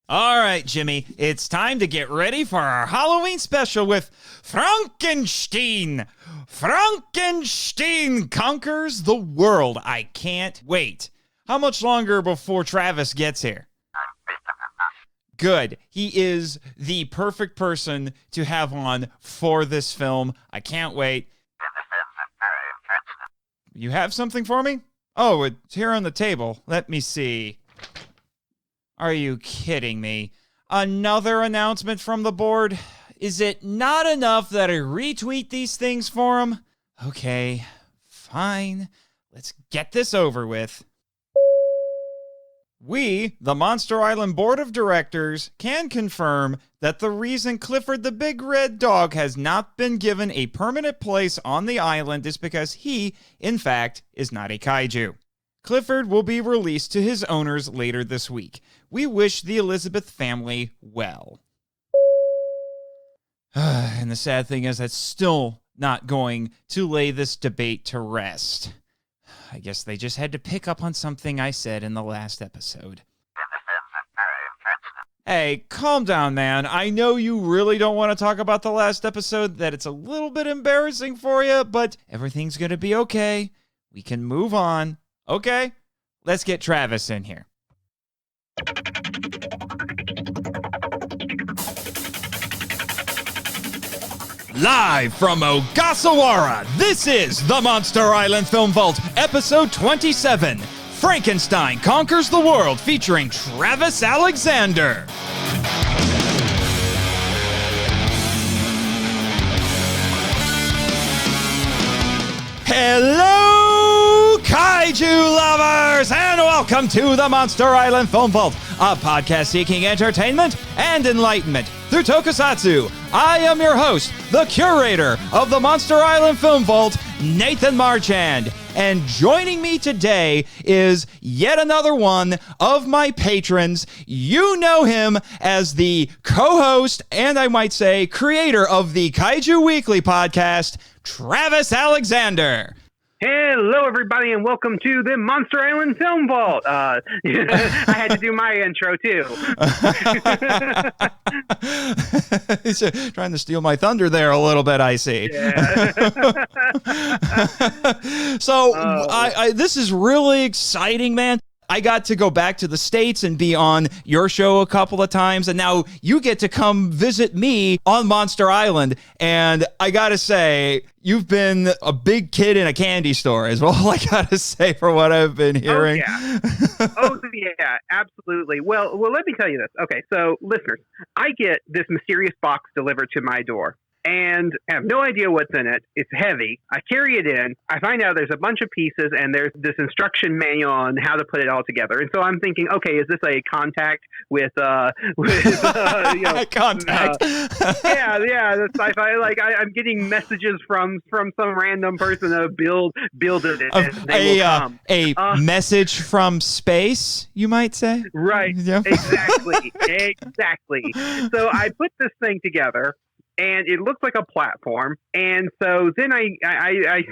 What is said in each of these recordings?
All right, Jimmy, it's time to get ready for our Halloween special with Frankenstein. Frankenstein Conquers the World. I can't wait. How much longer before Travis gets here? Good. He is the perfect person to have on for this film. I can't wait. You have something for me? Oh, it's here on the table. Let me see. Are you kidding me? Another announcement from the board? Is it not enough that I retweet these things for him? Okay, fine. Let's get this over with. We, the Monster Island Board of Directors, can confirm that the reason Clifford the Big Red Dog has not been given a permanent place on the island is because he, in fact, is not a kaiju. Clifford will be released to his owners later this week. We wish the Elizabeth family well. And the sad thing is that's still not going to lay this debate to rest. I guess they just had to pick up on something I said in the last episode. Hey, calm down, man. I know you really don't want to talk about the last episode, that it's a little bit embarrassing for you, but everything's going to be okay. We can move on. Okay, let's get Travis in here. Live from Ogasawara, this is the Monster Island Film Vault, episode 27, Frankenstein Conquers the World, featuring Travis Alexander. Hello, Kaiju lovers, and welcome to the Monster Island Film Vault, a podcast seeking entertainment and enlightenment through tokusatsu. I am your host, the curator of the Monster Island Film Vault, Nathan Marchand. And joining me today is yet another one of my patrons. You know him as the co-host and I might say creator of the Kaiju Weekly podcast, Travis Alexander. Hello, everybody, and welcome to the Monster Island Film Vault. I had to do my intro, too. He's trying to steal my thunder there a little bit, I see. Yeah. So, this is really exciting, man. I got to go back to the States and be on your show a couple of times, and now you get to come visit me on Monster Island, and I gotta say, you've been a big kid in a candy store is all I gotta say for what I've been hearing. Oh, yeah, absolutely. Well, let me tell you this. Okay, so, listeners, I get this mysterious box delivered to my door. And I have no idea what's in it. It's heavy. I carry it in. I find out there's a bunch of pieces, and there's this instruction manual on how to put it all together. And so I'm thinking, okay, is this a contact with contact? Yeah, the sci-fi. Like I'm getting messages from some random person to build it. A message from space, you might say. Right. Yeah. Exactly. So I put this thing together. And it looks like a platform. And so then I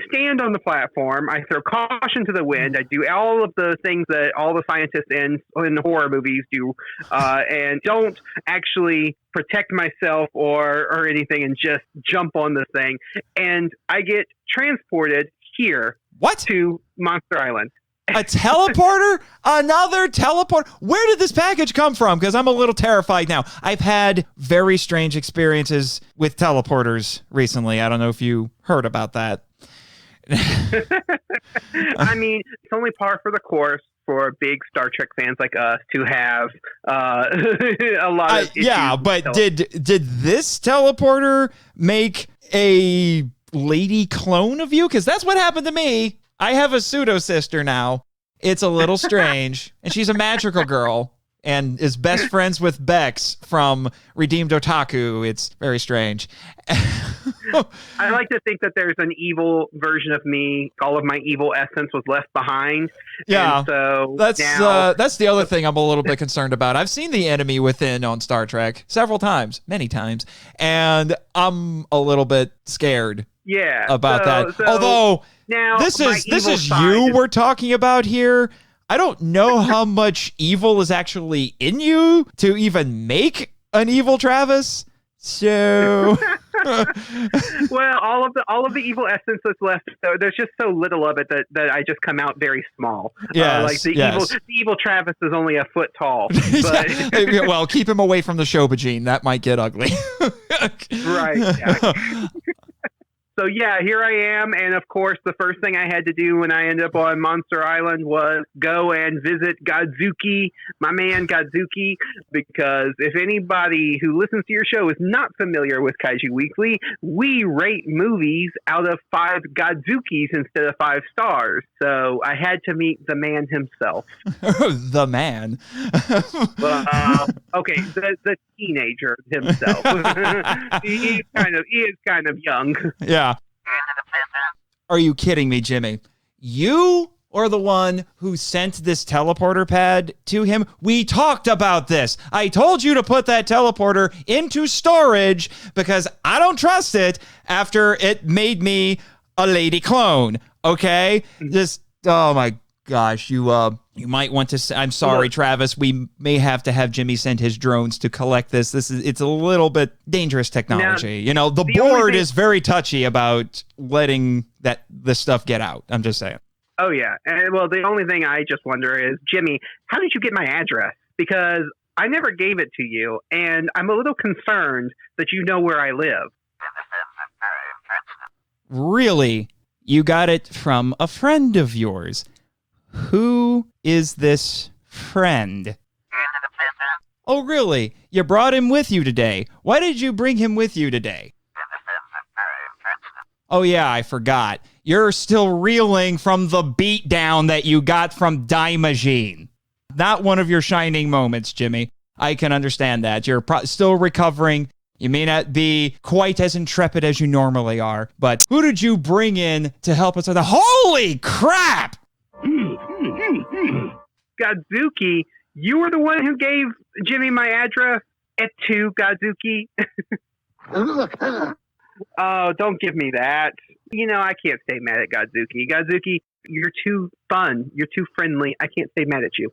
stand on the platform. I throw caution to the wind. I do all of the things that all the scientists in horror movies do, and don't actually protect myself or anything, and just jump on this thing. And I get transported here to Monster Island. A teleporter? Another teleport? Where did this package come from? Because I'm a little terrified now. I've had very strange experiences with teleporters recently. I don't know if you heard about that. I mean, it's only par for the course for big Star Trek fans like us to have a lot of issues. Yeah, but did this teleporter make a lady clone of you? Because that's what happened to me. I have a pseudo-sister now. It's a little strange. And she's a magical girl and is best friends with Bex from Redeemed Otaku. It's very strange. I like to think that there's an evil version of me. All of my evil essence was left behind. Yeah, and so that's the other thing I'm a little bit concerned about. I've seen The Enemy Within on Star Trek several times, many times, and I'm a little bit scared. Yeah, about that. Although now this is you we're talking about here. I don't know how much evil is actually in you to even make an evil Travis. So, well, all of the evil essence that's left, there's just so little of it that I just come out very small. Yes, like the evil Travis is only a foot tall. But well, keep him away from the Shobajin. That might get ugly. Right. Yeah. So yeah, here I am, and of course, the first thing I had to do when I ended up on Monster Island was go and visit Godzooky, my man Godzooky, because if anybody who listens to your show is not familiar with Kaiju Weekly, we rate movies out of 5 Godzookys instead of 5 stars. So I had to meet the man himself. The man. Okay, the teenager himself. he is kind of young. Yeah. Are you kidding me, Jimmy? You are the one who sent this teleporter pad to him. We talked about this. I told you to put that teleporter into storage because I don't trust it after it made me a lady clone. Okay? Just, oh my gosh, you might want to. I'm sorry, Travis. We may have to have Jimmy send his drones to collect this. It's a little bit dangerous technology. Now, the board is very touchy about letting this stuff get out. I'm just saying. Oh yeah, and well, the only thing I just wonder is, Jimmy, how did you get my address? Because I never gave it to you, and I'm a little concerned that you know where I live. Really? You got it from a friend of yours. Who is this friend? Oh, really? You brought him with you today. Why did you bring him with you today? Oh, yeah, I forgot. You're still reeling from the beatdown that you got from Daimajin. Not one of your shining moments, Jimmy. I can understand that. You're still recovering. You may not be quite as intrepid as you normally are, but who did you bring in to help us with the... Holy crap! Godzooky, you were the one who gave Jimmy my address at 2 Godzooky. Oh, don't give me that. You know, I can't stay mad at Godzooky. Godzooky, you're too fun. You're too friendly. I can't stay mad at you.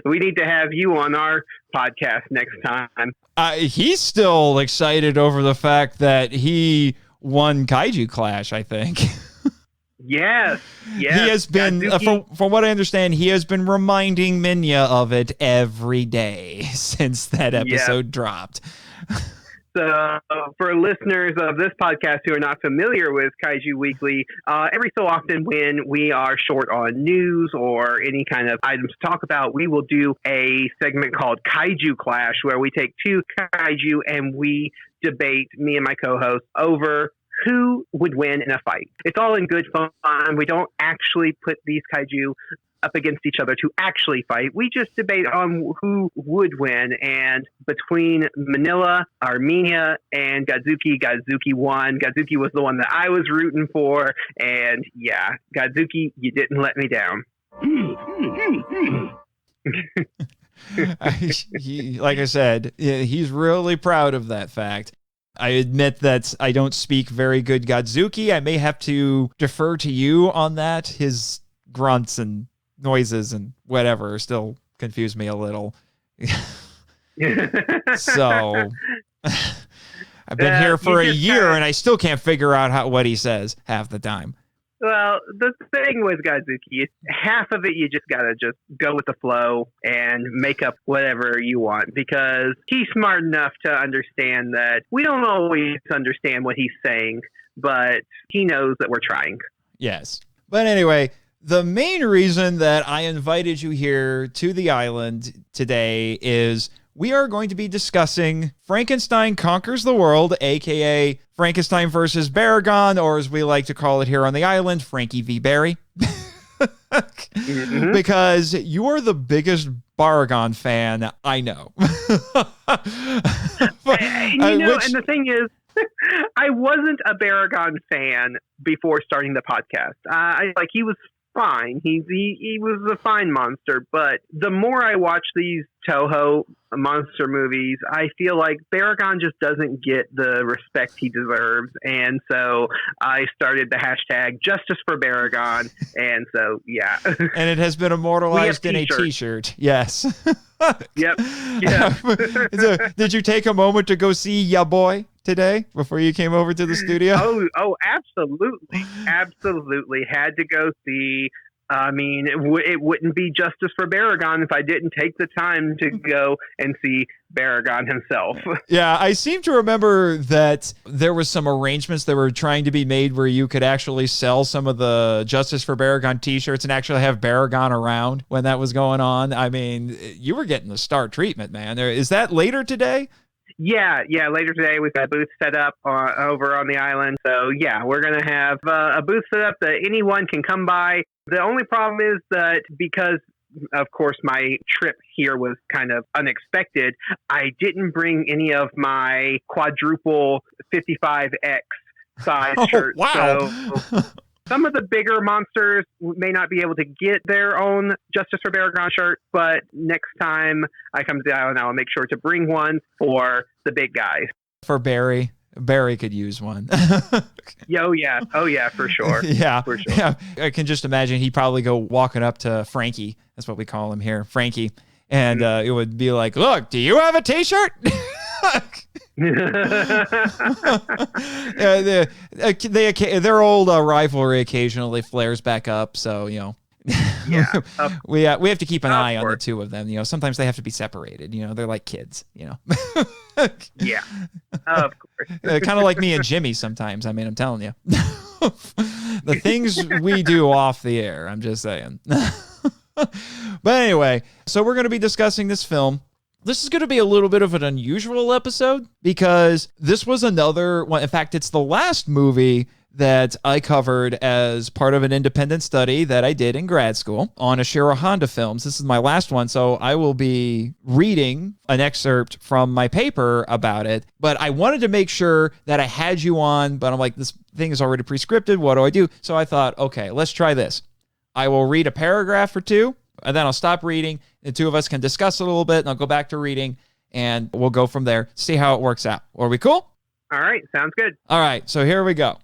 We need to have you on our podcast next time. He's still excited over the fact that he won Kaiju Clash, I think. Yes. He has been, from what I understand, he has been reminding Minya of it every day since that episode dropped. So, for listeners of this podcast who are not familiar with Kaiju Weekly, every so often when we are short on news or any kind of items to talk about, we will do a segment called Kaiju Clash, where we take 2 kaiju and we debate, me and my co-host, over who would win in a fight. It's all in good fun. We don't actually put these kaiju up against each other to actually fight. We just debate on who would win. And between Manila, Armenia, and Godzooky, Godzooky won. Godzooky was the one that I was rooting for. And yeah, Godzooky, you didn't let me down. Like I said, he's really proud of that fact. I admit that I don't speak very good Godzooky. I may have to defer to you on that. His grunts and noises and whatever still confuse me a little. So I've been here for a year and I still can't figure out what he says half the time. Well, the thing with Godzooky, half of it you just gotta just go with the flow and make up whatever you want, because he's smart enough to understand that we don't always understand what he's saying, but he knows that we're trying. Yes. But anyway, the main reason that I invited you here to the island today is we are going to be discussing Frankenstein Conquers the World, a.k.a. Frankenstein versus Baragon, or as we like to call it here on the island, Frankie v. Barry. Because you're the biggest Baragon fan I know. And the thing is, I wasn't a Baragon fan before starting the podcast. He was fine. He was a fine monster, but the more I watch these Toho monster movies, I feel like Baragon just doesn't get the respect he deserves, and so I started the hashtag Justice for Baragon, and so yeah. And it has been immortalized in a T-shirt. Yes. Yep. Yeah. So, did you take a moment to go see ya boy today before you came over to the studio? Oh, absolutely. Had to go see. I mean, it wouldn't be Justice for Baragon if I didn't take the time to go and see Baragon himself. Yeah, I seem to remember that there was some arrangements that were trying to be made where you could actually sell some of the Justice for Baragon t-shirts and actually have Baragon around when that was going on. I mean, you were getting the star treatment, man. Is that later today? Yeah. Later today, we've got a booth set up over on the island. So, yeah, we're going to have a booth set up that anyone can come by. The only problem is that because, of course, my trip here was kind of unexpected, I didn't bring any of my quadruple 55X size shirts. Wow. So some of the bigger monsters may not be able to get their own Justice for Baragon shirt, but next time I come to the island, I'll make sure to bring one for the big guys. For Barry. Barry could use one. Oh, yeah, for sure. Yeah. For sure. Yeah. I can just imagine he'd probably go walking up to Frankie. That's what we call him here, Frankie. And it would be like, look, do you have a t-shirt? Their old rivalry occasionally flares back up. So, you know. Yeah, we have to keep an eye on the two of them. You know, sometimes they have to be separated. You know, they're like kids. You know. Yeah, of course. Kind of like me and Jimmy sometimes. I mean, I'm telling you, the things we do off the air. I'm just saying. But anyway, so we're going to be discussing this film. This is going to be a little bit of an unusual episode because this was another one. In fact, it's the last movie that I covered as part of an independent study that I did in grad school on Ishiro Honda films. This is my last one, so I will be reading an excerpt from my paper about it. But I wanted to make sure that I had you on, but I'm like, this thing is already pre-scripted. What do I do? So I thought, okay, let's try this. I will read a paragraph or two, and then I'll stop reading. The two of us can discuss it a little bit, and I'll go back to reading, and we'll go from there, see how it works out. Are we cool? All right, sounds good. All right, so here we go.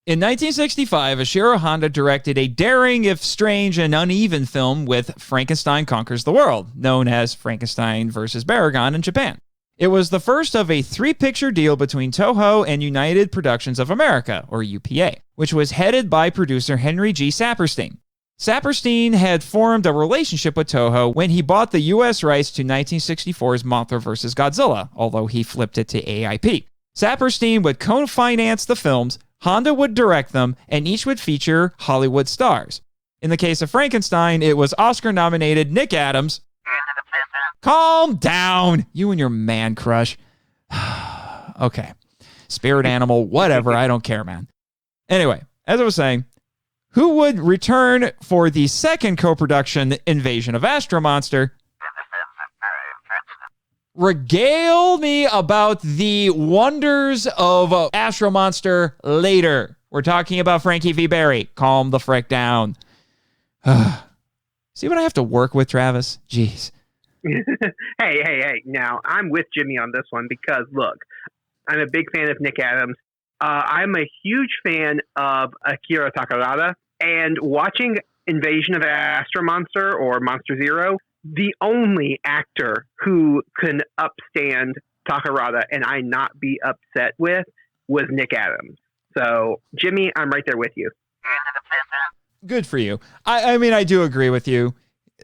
In 1965, Ishiro Honda directed a daring, if strange and uneven film with Frankenstein Conquers the World, known as Frankenstein vs. Baragon in Japan. It was the first of a 3-picture deal between Toho and United Productions of America, or UPA, which was headed by producer Henry G. Saperstein. Saperstein had formed a relationship with Toho when he bought the U.S. rights to 1964's Mothra vs. Godzilla, although he flipped it to AIP. Saperstein would co-finance the films, Honda would direct them, and each would feature Hollywood stars. In the case of Frankenstein, it was Oscar-nominated Nick Adams. Calm down, you and your man crush. Okay. Spirit animal, whatever, I don't care, man. Anyway, as I was saying, who would return for the second co-production, Invasion of Astro Monster? Regale me about the wonders of Astro Monster later. We're talking about Frankie v. Barry. Calm the frick down. See what I have to work with, Travis? Jeez. Hey. Now, I'm with Jimmy on this one because, look, I'm a big fan of Nick Adams. I'm a huge fan of Akira Takarada. And watching Invasion of Astro Monster or Monster Zero, the only actor who can upstand Takarada and I not be upset with was Nick Adams. So, Jimmy, I'm right there with you. Good for you. I mean, I do agree with you.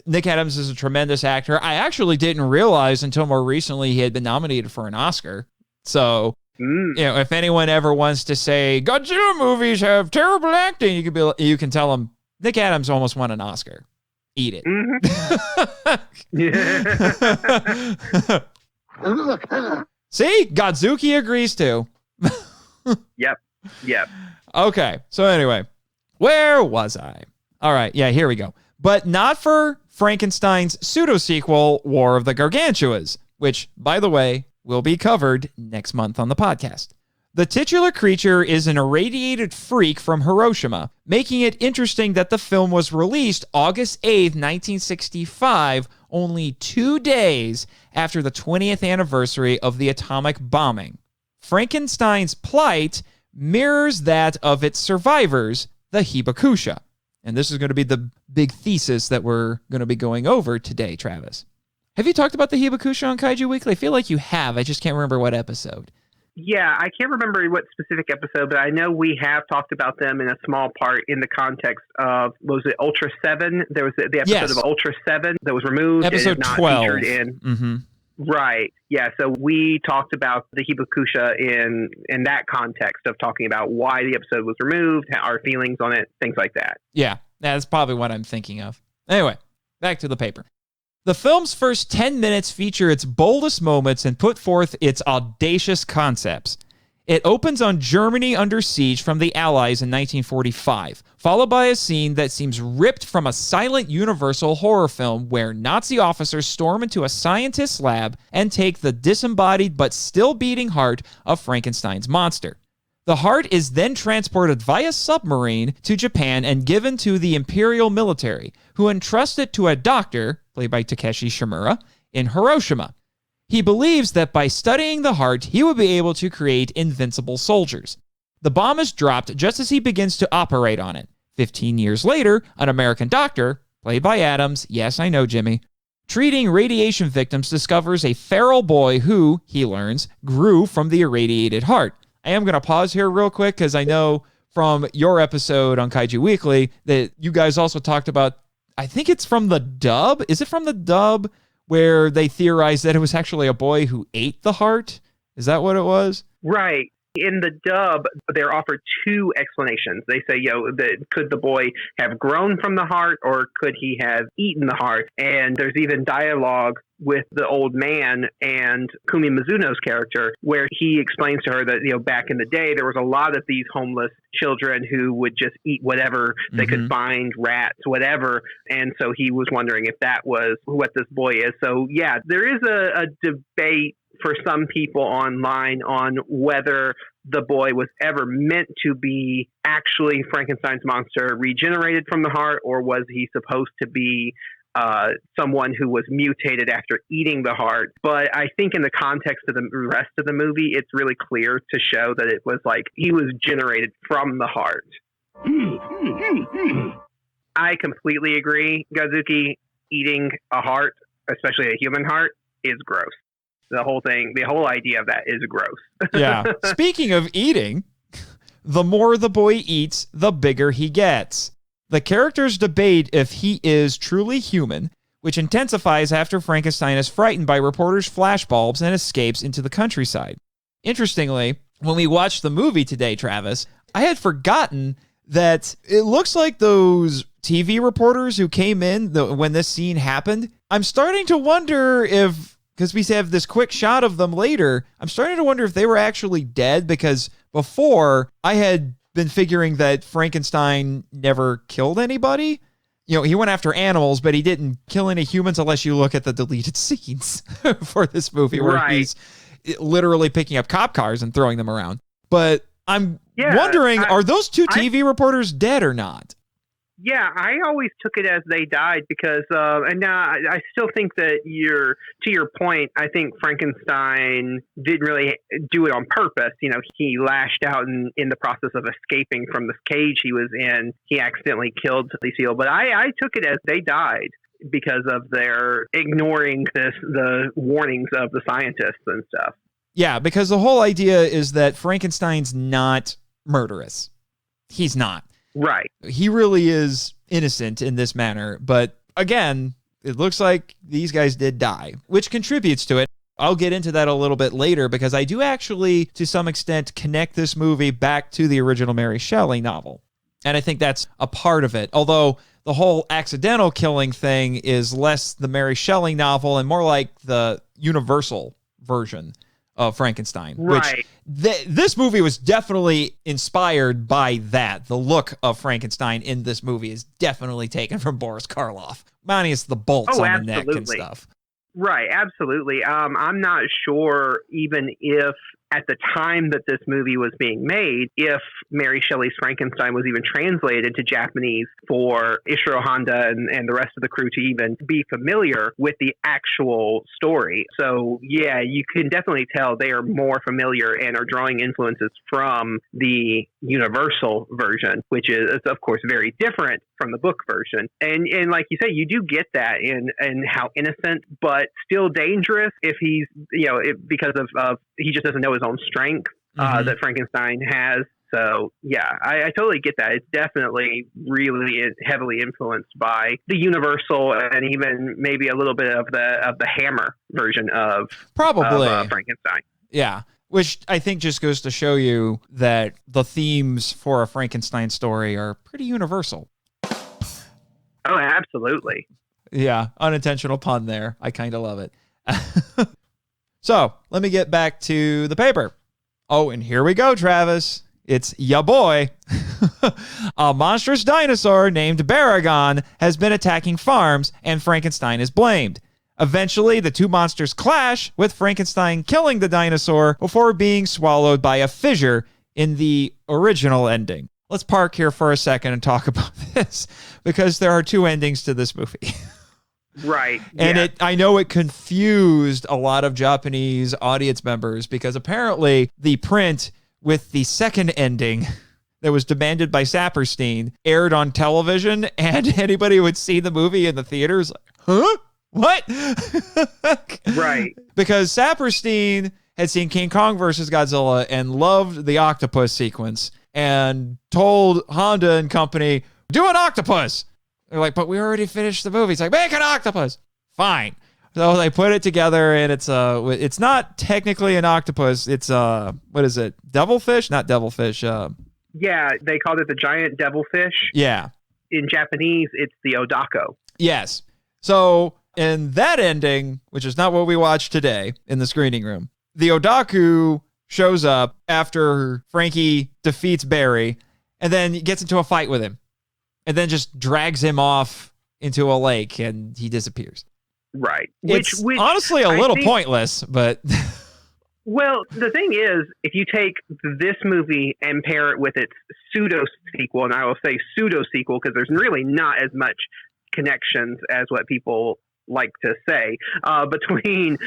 Nick Adams is a tremendous actor. I actually didn't realize until more recently he had been nominated for an Oscar. So, you know, if anyone ever wants to say Godzilla movies have terrible acting, you can tell them Nick Adams almost won an Oscar. Eat it. See? Godzooky agrees too. Yep. Okay. So anyway, where was I? All right. Yeah, here we go. But not for Frankenstein's pseudo-sequel, War of the Gargantuas, which, by the way, will be covered next month on the podcast. The titular creature is an irradiated freak from Hiroshima, making it interesting that the film was released August 8th, 1965, only 2 days after the 20th anniversary of the atomic bombing. Frankenstein's plight mirrors that of its survivors, the Hibakusha. And this is going to be the big thesis that we're going to be going over today, Travis. Have you talked about the Hibakusha on Kaiju Weekly? I feel like you have. I just can't remember what episode. Yeah, I can't remember what specific episode, but I know we have talked about them in a small part in the context of, was it Ultra 7? There was the episode of Ultra 7 that was removed. Episode and is not 12. Featured in. Right. Yeah, so we talked about the Hibakusha in that context of talking about why the episode was removed, our feelings on it, things like that. Yeah, that's probably what I'm thinking of. Anyway, back to the paper. The film's first 10 minutes feature its boldest moments and put forth its audacious concepts. It opens on Germany under siege from the Allies in 1945, followed by a scene that seems ripped from a silent Universal horror film where Nazi officers storm into a scientist's lab and take the disembodied but still beating heart of Frankenstein's monster. The heart is then transported via submarine to Japan and given to the Imperial military, who entrust it to a doctor, played by Takeshi Shimura, in Hiroshima. He believes that by studying the heart, he will be able to create invincible soldiers. The bomb is dropped just as he begins to operate on it. 15 years later, an American doctor, played by Adams, yes, I know, Jimmy, treating radiation victims, discovers a feral boy who, he learns, grew from the irradiated heart. I am going to pause here real quick because I know from your episode on Kaiju Weekly that you guys also talked about, I think it's from the dub. Is it from the dub where they theorized that it was actually a boy who ate the heart? Is that what it was? Right. In the dub, they're offered two explanations. They say, could the boy have grown from the heart or could he have eaten the heart? And there's even dialogue with the old man and Kumi Mizuno's character where he explains to her that, back in the day, there was a lot of these homeless children who would just eat whatever they could find, rats, whatever. And so he was wondering if that was what this boy is. So, yeah, there is a debate for some people online on whether the boy was ever meant to be actually Frankenstein's monster regenerated from the heart, or was he supposed to be someone who was mutated after eating the heart. But I think in the context of the rest of the movie, it's really clear to show that it was like he was generated from the heart. I completely agree, Godzooky. Eating a heart, especially a human heart, is gross. The whole thing, the whole idea of that is gross. Yeah. Speaking of eating, the more the boy eats, the bigger he gets. The characters debate if he is truly human, which intensifies after Frankenstein is frightened by reporters' flashbulbs and escapes into the countryside. Interestingly, when we watched the movie today, Travis, I had forgotten that it looks like those TV reporters who came in when this scene happened, I'm starting to wonder if, because we have this quick shot of them later, I'm starting to wonder if they were actually dead, because before I had been figuring that Frankenstein never killed anybody. He went after animals, but he didn't kill any humans unless you look at the deleted scenes for this movie where he's literally picking up cop cars and throwing them around. But I'm wondering, are those two TV reporters dead or not? Yeah, I always took it as they died because, and now I still think that to your point, I think Frankenstein didn't really do it on purpose. He lashed out in the process of escaping from this cage he was in. He accidentally killed these people, but I took it as they died because of their ignoring the warnings of the scientists and stuff. Yeah, because the whole idea is that Frankenstein's not murderous. He's not. Right. He really is innocent in this manner. But again, it looks like these guys did die, which contributes to it. I'll get into that a little bit later because I do actually, to some extent, connect this movie back to the original Mary Shelley novel. And I think that's a part of it. Although the whole accidental killing thing is less the Mary Shelley novel and more like the Universal version of Frankenstein, right. Which this movie was definitely inspired by that. The look of Frankenstein in this movie is definitely taken from Boris Karloff. Minus the bolts on the neck and stuff. Right, absolutely. I'm not sure even if at the time that this movie was being made, if Mary Shelley's Frankenstein was even translated to Japanese for Ishiro Honda and the rest of the crew to even be familiar with the actual story. So yeah, you can definitely tell they are more familiar and are drawing influences from the Universal version, which is of course very different from the book version. And like you say, you do get that in how innocent but still dangerous if he's, because of he just doesn't know his own strength that Frankenstein has. So yeah, I totally get that. It's definitely really heavily influenced by the Universal and even maybe a little bit of the Hammer version of Frankenstein. Yeah. Which I think just goes to show you that the themes for a Frankenstein story are pretty universal. Oh, absolutely. Yeah, unintentional pun there. I kind of love it. So, let me get back to the paper. Oh, and here we go, Travis. It's ya boy. A monstrous dinosaur named Baragon has been attacking farms, and Frankenstein is blamed. Eventually, the two monsters clash, with Frankenstein killing the dinosaur before being swallowed by a fissure in the original ending. Let's park here for a second and talk about this, because there are two endings to this movie. Right. And yeah. I know it confused a lot of Japanese audience members, because apparently the print with the second ending that was demanded by Saperstein aired on television, and anybody who would see the movie in the theaters like, huh? What? Right. Because Saperstein had seen King Kong versus Godzilla and loved the octopus sequence and told Honda and company, do an octopus. They're like, but we already finished the movie. It's like, make an octopus. Fine. So they put it together, and it's not technically an octopus. It's what is it? Devilfish? Not devilfish. Yeah, they called it the giant devilfish. Yeah. In Japanese, it's the Odako. Yes. So in that ending, which is not what we watched today in the screening room, the Odaku shows up after Frankie defeats Barry and then gets into a fight with him and then just drags him off into a lake and he disappears. Right. Which honestly a little pointless, but... Well, the thing is, if you take this movie and pair it with its pseudo-sequel, and I will say pseudo-sequel because there's really not as much connections as what people like to say, between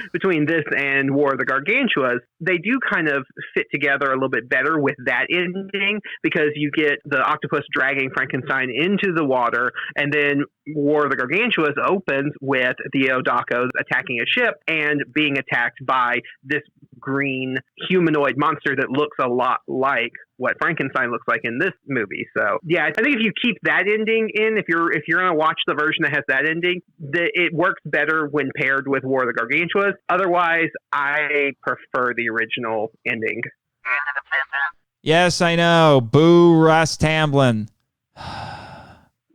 this and War of the Gargantuas, they do kind of fit together a little bit better with that ending, because you get the octopus dragging Frankenstein into the water, and then War of the Gargantuas opens with the Odakos attacking a ship and being attacked by this green humanoid monster that looks a lot like what Frankenstein looks like in this movie. So yeah, I think if you keep that ending in, if you're going to watch the version that has that ending, it works better when paired with War of the Gargantuas. Otherwise, I prefer the original ending. Yes, I know. Boo Russ Tamblyn.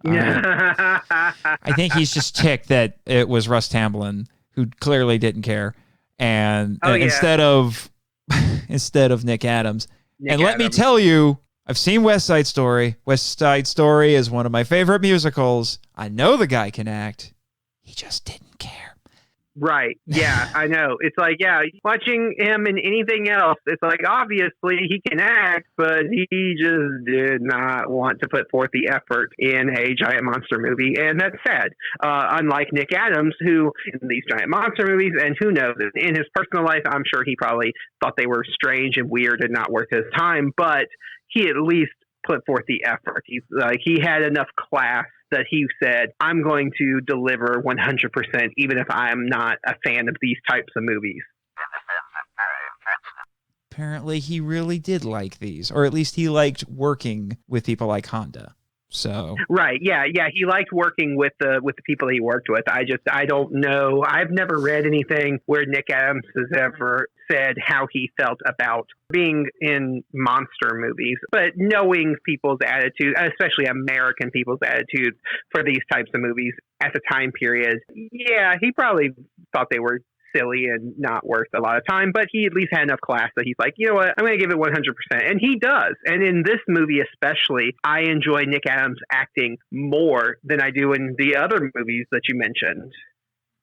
I think he's just ticked that it was Russ Tamblyn who clearly didn't care, and instead of Nick Adams. Let me tell you, I've seen West Side Story. West Side Story is one of my favorite musicals. I know the guy can act. He just didn't care. Right. Yeah, I know. It's like, yeah, watching him in anything else, it's like, obviously he can act, but he just did not want to put forth the effort in a giant monster movie. And that's sad. Unlike Nick Adams, who in these giant monster movies, and who knows, in his personal life, I'm sure he probably thought they were strange and weird and not worth his time, but he at least put forth the effort. He had enough class that he said, I'm going to deliver 100%, even if I'm not a fan of these types of movies. Apparently he really did like these, or at least he liked working with people like Honda. So right, yeah, he liked working with the people he worked with. I don't know. I've never read anything where Nick Adams has ever said how he felt about being in monster movies, but knowing people's attitude, especially American people's attitudes for these types of movies at the time period, yeah, he probably thought they were silly and not worth a lot of time, but he at least had enough class that he's like, you know what, I'm going to give it 100%. And he does. And in this movie especially, I enjoy Nick Adams acting more than I do in the other movies that you mentioned.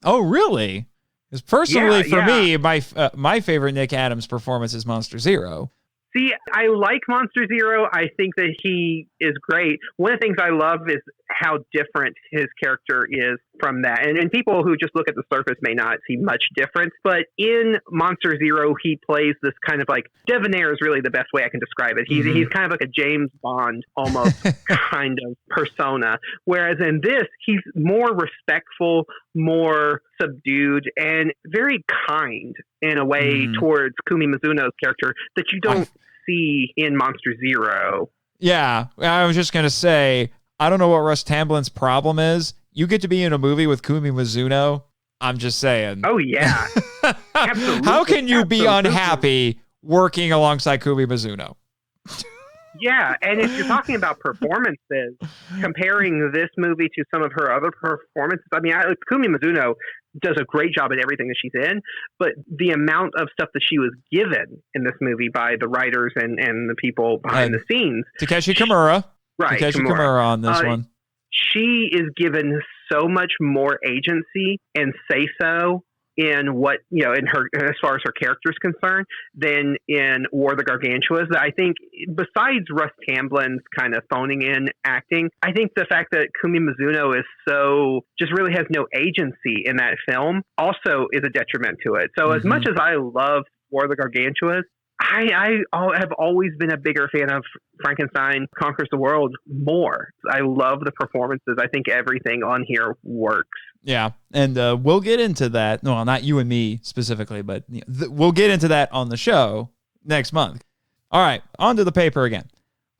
Oh, really? Because personally, for me, my favorite Nick Adams performance is Monster Zero. See, I like Monster Zero. I think that he is great. One of the things I love is how different his character is from that. And people who just look at the surface may not see much difference. But in Monster Zero, he plays this kind of like, debonair is really the best way I can describe it. He's kind of like a James Bond almost kind of persona. Whereas in this, he's more respectful, more subdued, and very kind in a way towards Kumi Mizuno's character that you don't see in Monster Zero. Yeah, I was just going to say, I don't know what Russ Tamblin's problem is. You get to be in a movie with Kumi Mizuno. I'm just saying. Oh, yeah. Absolutely. How can you be unhappy working alongside Kumi Mizuno? Yeah, and if you're talking about performances, comparing this movie to some of her other performances, I mean, Kumi Mizuno does a great job at everything that she's in, but the amount of stuff that she was given in this movie by the writers and the people behind the scenes. Takeshi Kimura. Right. Takeshi Kimura on this one. She is given so much more agency and say-so in what, you know, in her, as far as her character is concerned, than in War of the Gargantuas. I think besides Russ Tamblin's kind of phoning in acting, I think the fact that Kumi Mizuno is just really has no agency in that film also is a detriment to it. So as much as I love War of the Gargantuas, I have always been a bigger fan of Frankenstein Conquers the World more. I love the performances. I think everything on here works. Yeah, and we'll get into that. Well, not you and me specifically, but we'll get into that on the show next month. All right, on to the paper again.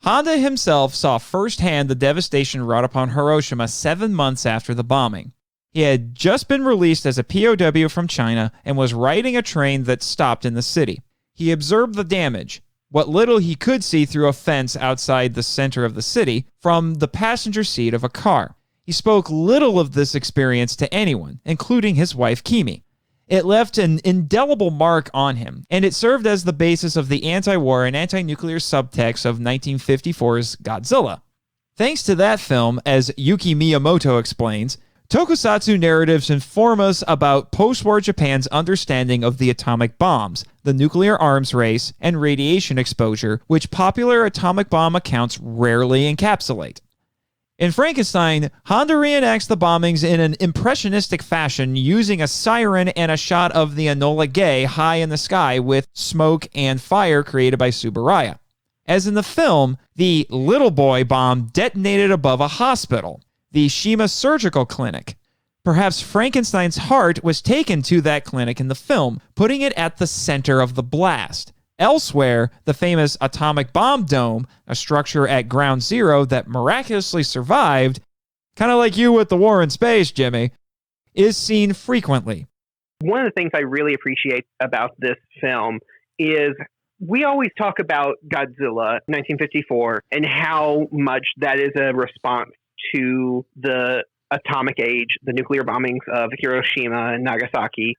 Honda himself saw firsthand the devastation wrought upon Hiroshima 7 months after the bombing. He had just been released as a POW from China and was riding a train that stopped in the city. He observed the damage, what little he could see through a fence outside the center of the city, from the passenger seat of a car. He spoke little of this experience to anyone, including his wife Kimi. It left an indelible mark on him, and it served as the basis of the anti-war and anti-nuclear subtext of 1954's Godzilla. Thanks to that film, as Yuki Miyamoto explains, tokusatsu narratives inform us about post-war Japan's understanding of the atomic bombs, the nuclear arms race, and radiation exposure, which popular atomic bomb accounts rarely encapsulate. In Frankenstein, Honda reenacts the bombings in an impressionistic fashion using a siren and a shot of the Enola Gay high in the sky with smoke and fire created by Tsuburaya. As in the film, the little boy bomb detonated above a hospital, the Shima Surgical Clinic. Perhaps Frankenstein's heart was taken to that clinic in the film, putting it at the center of the blast. Elsewhere, the famous atomic bomb dome, a structure at Ground Zero that miraculously survived, kind of like you with the war in space, Jimmy, is seen frequently. One of the things I really appreciate about this film is we always talk about Godzilla 1954 and how much that is a response to the atomic age, the nuclear bombings of Hiroshima and Nagasaki.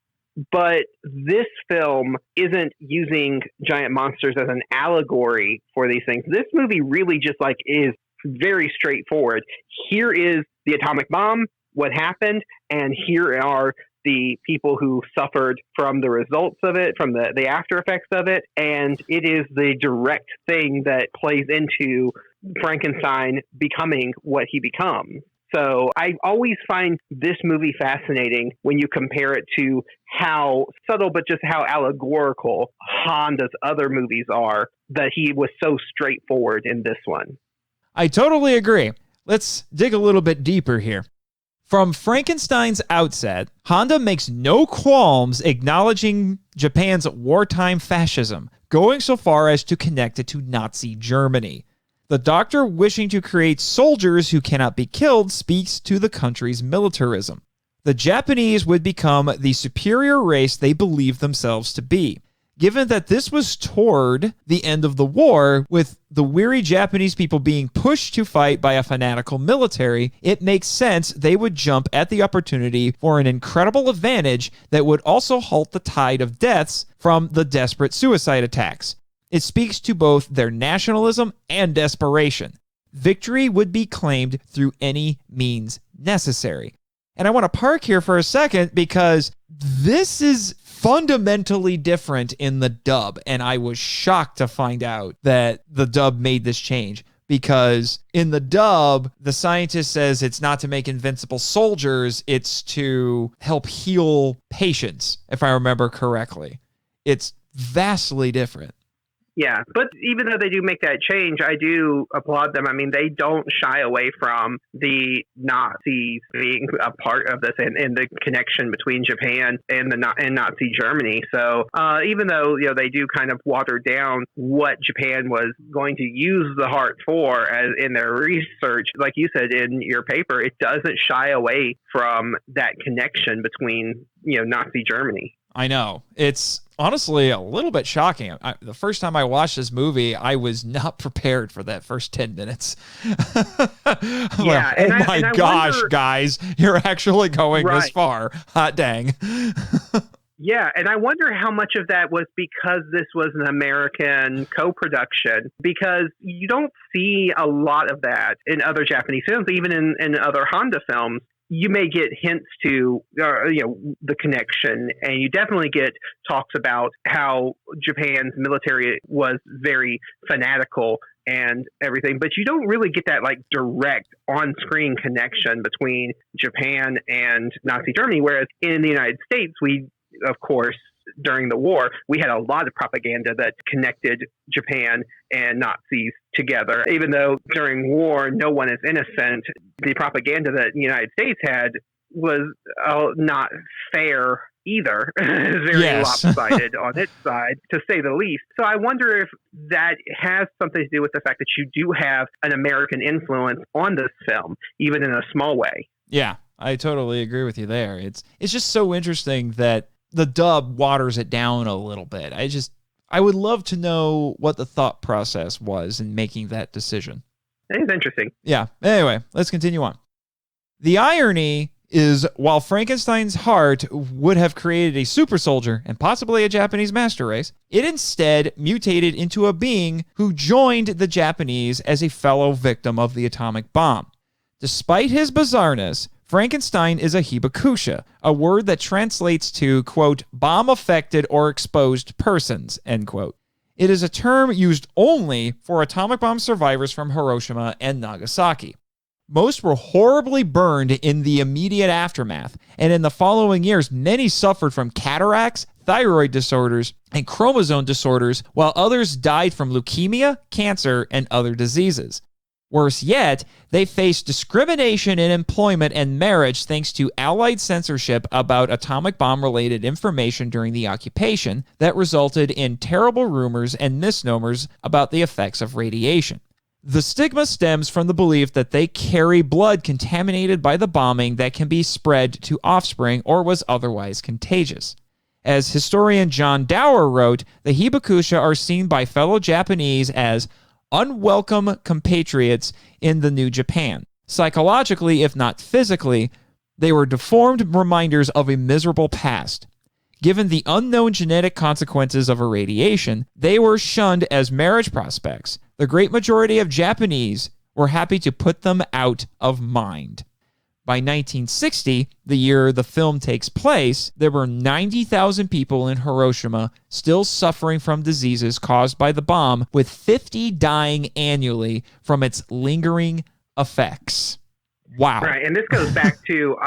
But this film isn't using giant monsters as an allegory for these things. This movie really just is very straightforward. Here is the atomic bomb, what happened, and here are the people who suffered from the results of it, from the after effects of it. And it is the direct thing that plays into Frankenstein becoming what he becomes. So I always find this movie fascinating when you compare it to how subtle, but just how allegorical Honda's other movies are, that he was so straightforward in this one. I totally agree. Let's dig a little bit deeper here. From Frankenstein's outset, Honda makes no qualms acknowledging Japan's wartime fascism, going so far as to connect it to Nazi Germany. The Doctor wishing to create soldiers who cannot be killed speaks to the country's militarism. The Japanese would become the superior race they believed themselves to be. Given that this was toward the end of the war, with the weary Japanese people being pushed to fight by a fanatical military, it makes sense they would jump at the opportunity for an incredible advantage that would also halt the tide of deaths from the desperate suicide attacks. It speaks to both their nationalism and desperation. Victory would be claimed through any means necessary. And I want to park here for a second because This is fundamentally different in the dub, and I was shocked to find out that the dub made this change. Because in the dub, the scientist says it's not to make invincible soldiers, it's to help heal patients, if I remember correctly. It's vastly different. Yeah, but even though they do make that change, I do applaud them. I mean, they don't shy away from the Nazis being a part of this and the connection between Japan and Nazi Germany. So even though they do kind of water down what Japan was going to use the heart for as in their research, like you said in your paper, it doesn't shy away from that connection between Nazi Germany. I know. It's honestly a little bit shocking. The first time I watched this movie, I was not prepared for that first 10 minutes. Yeah. Oh my gosh, guys, you're actually going this far. Hot dang. Yeah, and I wonder how much of that was because this was an American co-production, because you don't see a lot of that in other Japanese films, even in other Honda films. You may get hints to the connection, and you definitely get talks about how Japan's military was very fanatical and everything, but you don't really get that like direct on-screen connection between Japan and Nazi Germany, whereas in the United States, we, of course, during the war, we had a lot of propaganda that connected Japan and Nazis together. Even though during war, no one is innocent, the propaganda that the United States had was not fair either. Very lopsided on its side, to say the least. So I wonder if that has something to do with the fact that you do have an American influence on this film, even in a small way. Yeah, I totally agree with you there. It's just so interesting that the dub waters it down a little bit. I would love to know what the thought process was in making that decision. It is interesting. Yeah. Anyway, let's continue on. The irony is, while Frankenstein's heart would have created a super soldier and possibly a Japanese master race, it instead mutated into a being who joined the Japanese as a fellow victim of the atomic bomb. Despite his bizarreness, Frankenstein is a Hibakusha, a word that translates to, quote, bomb-affected or exposed persons, end quote. It is a term used only for atomic bomb survivors from Hiroshima and Nagasaki. Most were horribly burned in the immediate aftermath, and in the following years, many suffered from cataracts, thyroid disorders, and chromosome disorders, while others died from leukemia, cancer, and other diseases. Worse yet, they faced discrimination in employment and marriage thanks to Allied censorship about atomic bomb-related information during the occupation that resulted in terrible rumors and misnomers about the effects of radiation. The stigma stems from the belief that they carry blood contaminated by the bombing that can be spread to offspring or was otherwise contagious. As historian John Dower wrote, the Hibakusha are seen by fellow Japanese as unwelcome compatriots in the new Japan. Psychologically, if not physically, they were deformed reminders of a miserable past. Given the unknown genetic consequences of irradiation, they were shunned as marriage prospects. The great majority of Japanese were happy to put them out of mind. By 1960, the year the film takes place, there were 90,000 people in Hiroshima still suffering from diseases caused by the bomb, with 50 dying annually from its lingering effects. Wow. Right, and this goes back to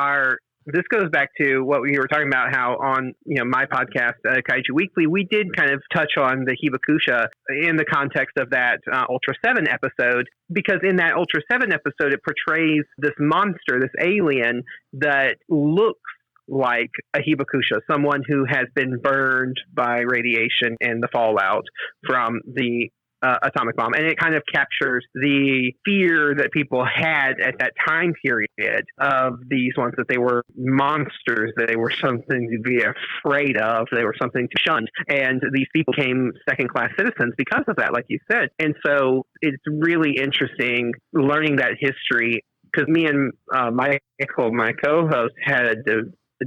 what we were talking about, how on my podcast, Kaiju Weekly, we did kind of touch on the Hibakusha in the context of that Ultra 7 episode, because in that Ultra 7 episode, it portrays this monster, this alien that looks like a Hibakusha, someone who has been burned by radiation and the fallout from the atomic bomb. And it kind of captures the fear that people had at that time period of these ones, that they were monsters, that they were something to be afraid of, they were something to shun. And these people became second-class citizens because of that, like you said. And so it's really interesting learning that history, because me and Michael, my co-host, had a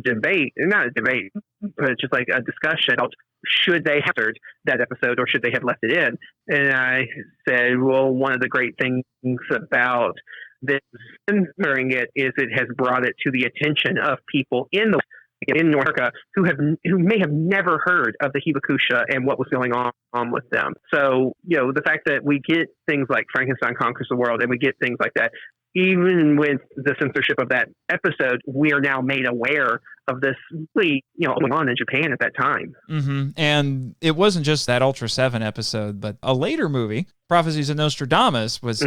debate, not a debate, but just like a discussion about should they have entered that episode or should they have left it in? And I said, well, one of the great things about this censoring it is it has brought it to the attention of people in the in North America who may have never heard of the Hibakusha and what was going on with them. So, the fact that we get things like Frankenstein Conquers the World and we get things like that, even with the censorship of that episode, we are now made aware of this really, going on in Japan at that time. Mm-hmm. And it wasn't just that Ultra 7 episode, but a later movie, Prophecies of Nostradamus, was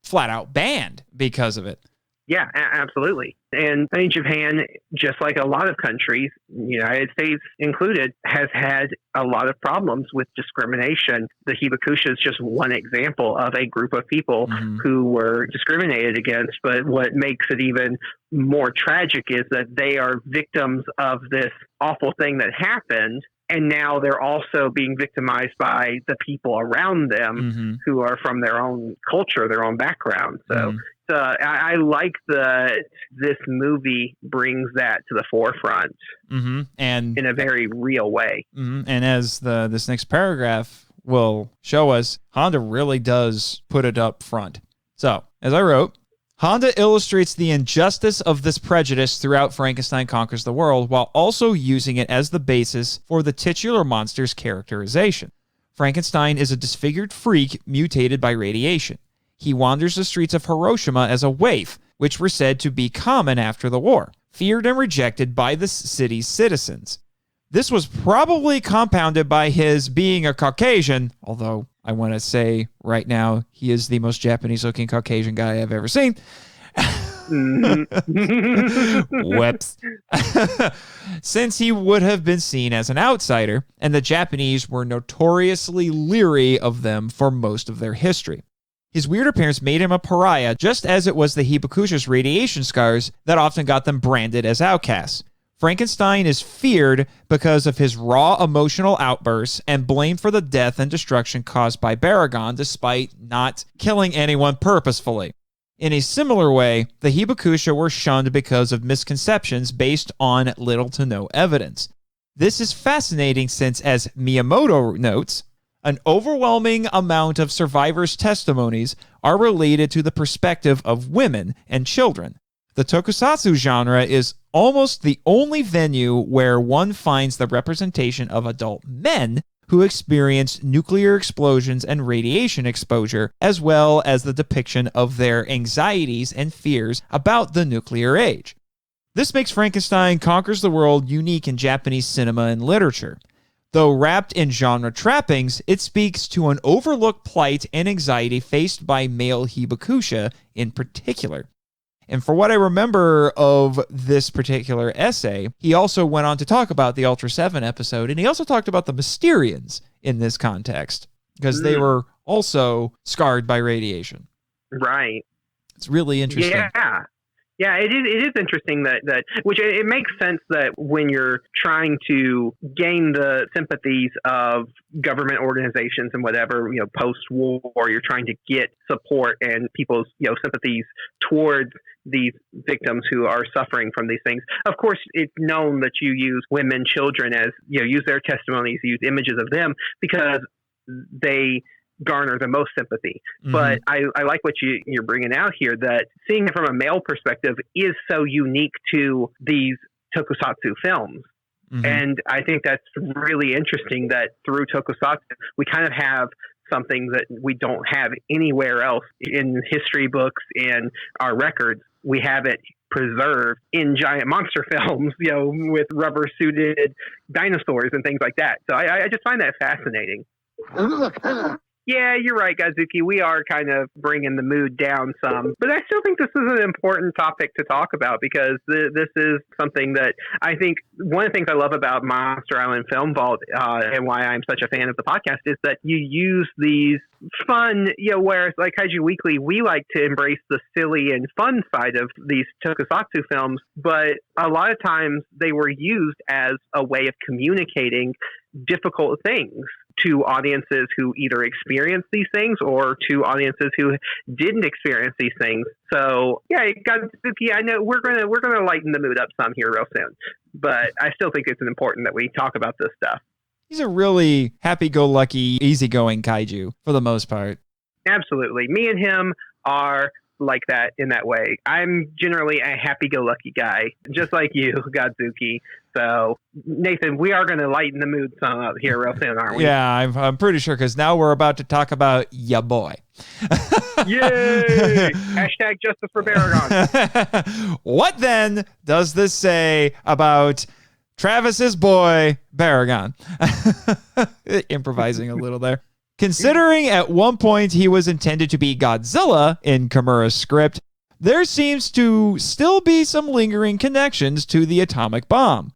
flat out banned because of it. Yeah, absolutely. And I think Japan, just like a lot of countries, United States included, has had a lot of problems with discrimination. The Hibakusha is just one example of a group of people who were discriminated against. But what makes it even more tragic is that they are victims of this awful thing that happened. And now they're also being victimized by the people around them who are from their own culture, their own background. So I like that this movie brings that to the forefront and in a very real way. And as this next paragraph will show us, Honda really does put it up front. So, as I wrote, Honda illustrates the injustice of this prejudice throughout Frankenstein Conquers the World while also using it as the basis for the titular monster's characterization. Frankenstein is a disfigured freak mutated by radiation. He wanders the streets of Hiroshima as a waif, which were said to be common after the war, feared and rejected by the city's citizens. This was probably compounded by his being a Caucasian, although I want to say right now he is the most Japanese-looking Caucasian guy I've ever seen. Whoops. Since he would have been seen as an outsider, and the Japanese were notoriously leery of them for most of their history. His weird appearance made him a pariah, just as it was the Hibakusha's radiation scars that often got them branded as outcasts. Frankenstein is feared because of his raw emotional outbursts and blamed for the death and destruction caused by Baragon despite not killing anyone purposefully. In a similar way, the Hibakusha were shunned because of misconceptions based on little to no evidence. This is fascinating since, as Miyamoto notes, an overwhelming amount of survivors' testimonies are related to the perspective of women and children. The tokusatsu genre is almost the only venue where one finds the representation of adult men who experience nuclear explosions and radiation exposure, as well as the depiction of their anxieties and fears about the nuclear age. This makes Frankenstein Conquers the World unique in Japanese cinema and literature. Though wrapped in genre trappings, it speaks to an overlooked plight and anxiety faced by male Hibakusha in particular. And for what I remember of this particular essay, he also went on to talk about the Ultra 7 episode, and he also talked about the Mysterians in this context, because they were also scarred by radiation. Right. It's really interesting. Yeah. Yeah, it is interesting that which it makes sense that when you're trying to gain the sympathies of government organizations and whatever, post-war, you're trying to get support and people's, sympathies towards these victims who are suffering from these things. Of course, it's known that you use women, children as, use their testimonies, use images of them because they garner the most sympathy. But I like what you're bringing out here, that seeing it from a male perspective is so unique to these tokusatsu films. And I think that's really interesting that through tokusatsu, we kind of have something that we don't have anywhere else in history books and our records. We have it preserved in giant monster films, with rubber suited dinosaurs and things like that. So I just find that fascinating. Yeah, you're right, Godzooky. We are kind of bringing the mood down some. But I still think this is an important topic to talk about because this is something that I think one of the things I love about Monster Island Film Vault and why I'm such a fan of the podcast is that you use these fun, whereas like Kaiju Weekly, we like to embrace the silly and fun side of these tokusatsu films. But a lot of times they were used as a way of communicating difficult things to audiences who either experienced these things or to audiences who didn't experience these things. So yeah, Godzooky, I know we're gonna lighten the mood up some here real soon, but I still think it's important that we talk about this stuff. He's a really happy-go-lucky, easygoing kaiju for the most part. Absolutely, me and him are like that in that way. I'm generally a happy-go-lucky guy, just like you, Godzooky. So, Nathan, we are going to lighten the mood some up here real soon, aren't we? Yeah, I'm pretty sure, because now we're about to talk about ya boy. Yay! Hashtag justice for Baragon. What then does this say about Travis's boy, Baragon? Improvising a little there. Considering at one point he was intended to be Godzilla in Kimura's script, there seems to still be some lingering connections to the atomic bomb.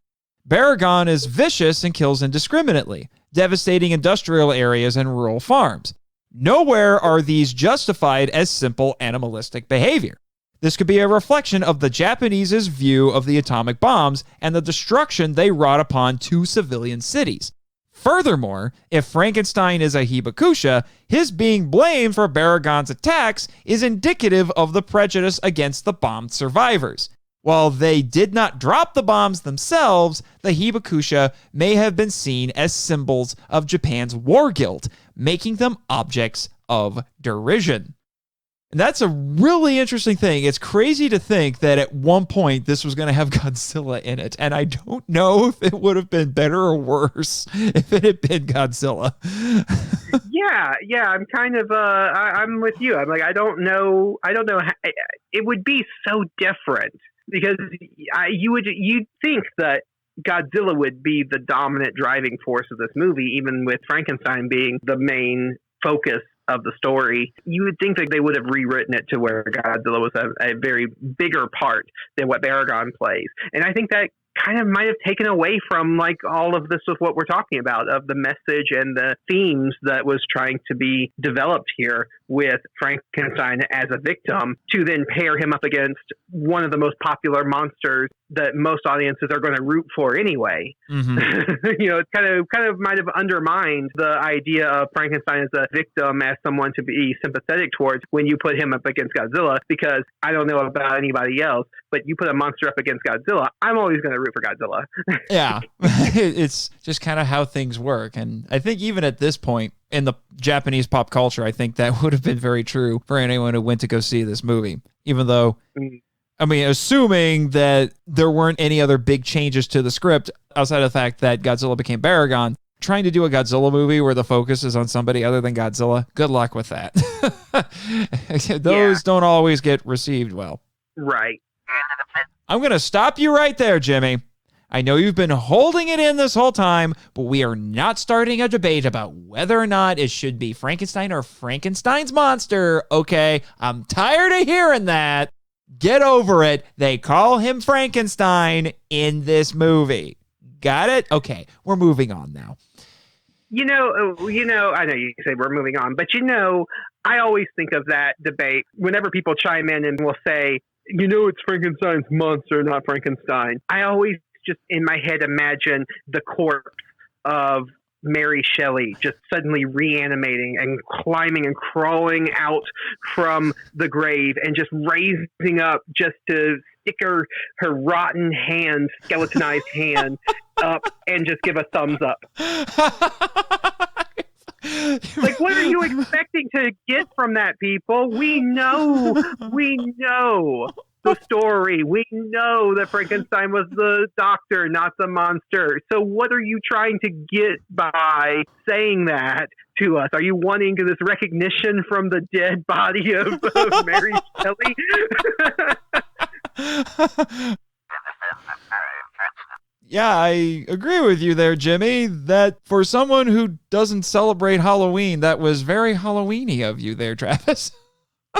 Baragon is vicious and kills indiscriminately, devastating industrial areas and rural farms. Nowhere are these justified as simple animalistic behavior. This could be a reflection of the Japanese's view of the atomic bombs and the destruction they wrought upon two civilian cities. Furthermore, if Frankenstein is a Hibakusha, his being blamed for Baragon's attacks is indicative of the prejudice against the bombed survivors. While they did not drop the bombs themselves, the Hibakusha may have been seen as symbols of Japan's war guilt, making them objects of derision. And that's a really interesting thing. It's crazy to think that at one point this was going to have Godzilla in it, and I don't know if it would have been better or worse if it had been Godzilla. Yeah, I'm kind of I'm with you. I'm like, I don't know it would be so different. Because you'd think that Godzilla would be the dominant driving force of this movie, even with Frankenstein being the main focus of the story. You would think that they would have rewritten it to where Godzilla was a very bigger part than what Baragon plays. And I think that kind of might have taken away from like all of this with what we're talking about, of the message and the themes that was trying to be developed here with Frankenstein as a victim, to then pair him up against one of the most popular monsters that most audiences are going to root for anyway. Mm-hmm. It kind of might have undermined the idea of Frankenstein as a victim, as someone to be sympathetic towards, when you put him up against Godzilla. Because I don't know about anybody else, but you put a monster up against Godzilla, I'm always going to root for Godzilla. Yeah, it's just kind of how things work. And I think even at this point in the Japanese pop culture, I think that would have been very true for anyone who went to go see this movie. Even though, I mean, assuming that there weren't any other big changes to the script outside of the fact that Godzilla became Baragon, trying to do a Godzilla movie where the focus is on somebody other than Godzilla, good luck with that. Those don't always get received well. Right. I'm going to stop you right there, Jimmy. I know you've been holding it in this whole time, but we are not starting a debate about whether or not it should be Frankenstein or Frankenstein's monster, okay? I'm tired of hearing that. Get over it. They call him Frankenstein in this movie. Got it? Okay, we're moving on now. I know you say we're moving on, but I always think of that debate whenever people chime in and will say, it's Frankenstein's monster, not Frankenstein. I always just in my head imagine the corpse of Mary Shelley just suddenly reanimating and climbing and crawling out from the grave and just raising up just to stick her rotten hand, skeletonized hand up and just give a thumbs up. Like, what are you expecting to get from that, people? We know the story. We know that Frankenstein was the doctor, not the monster. So what are you trying to get by saying that to us? Are you wanting this recognition from the dead body of Mary Shelley? Yeah, I agree with you there, Jimmy, that for someone who doesn't celebrate Halloween, that was very Halloween-y of you there, Travis.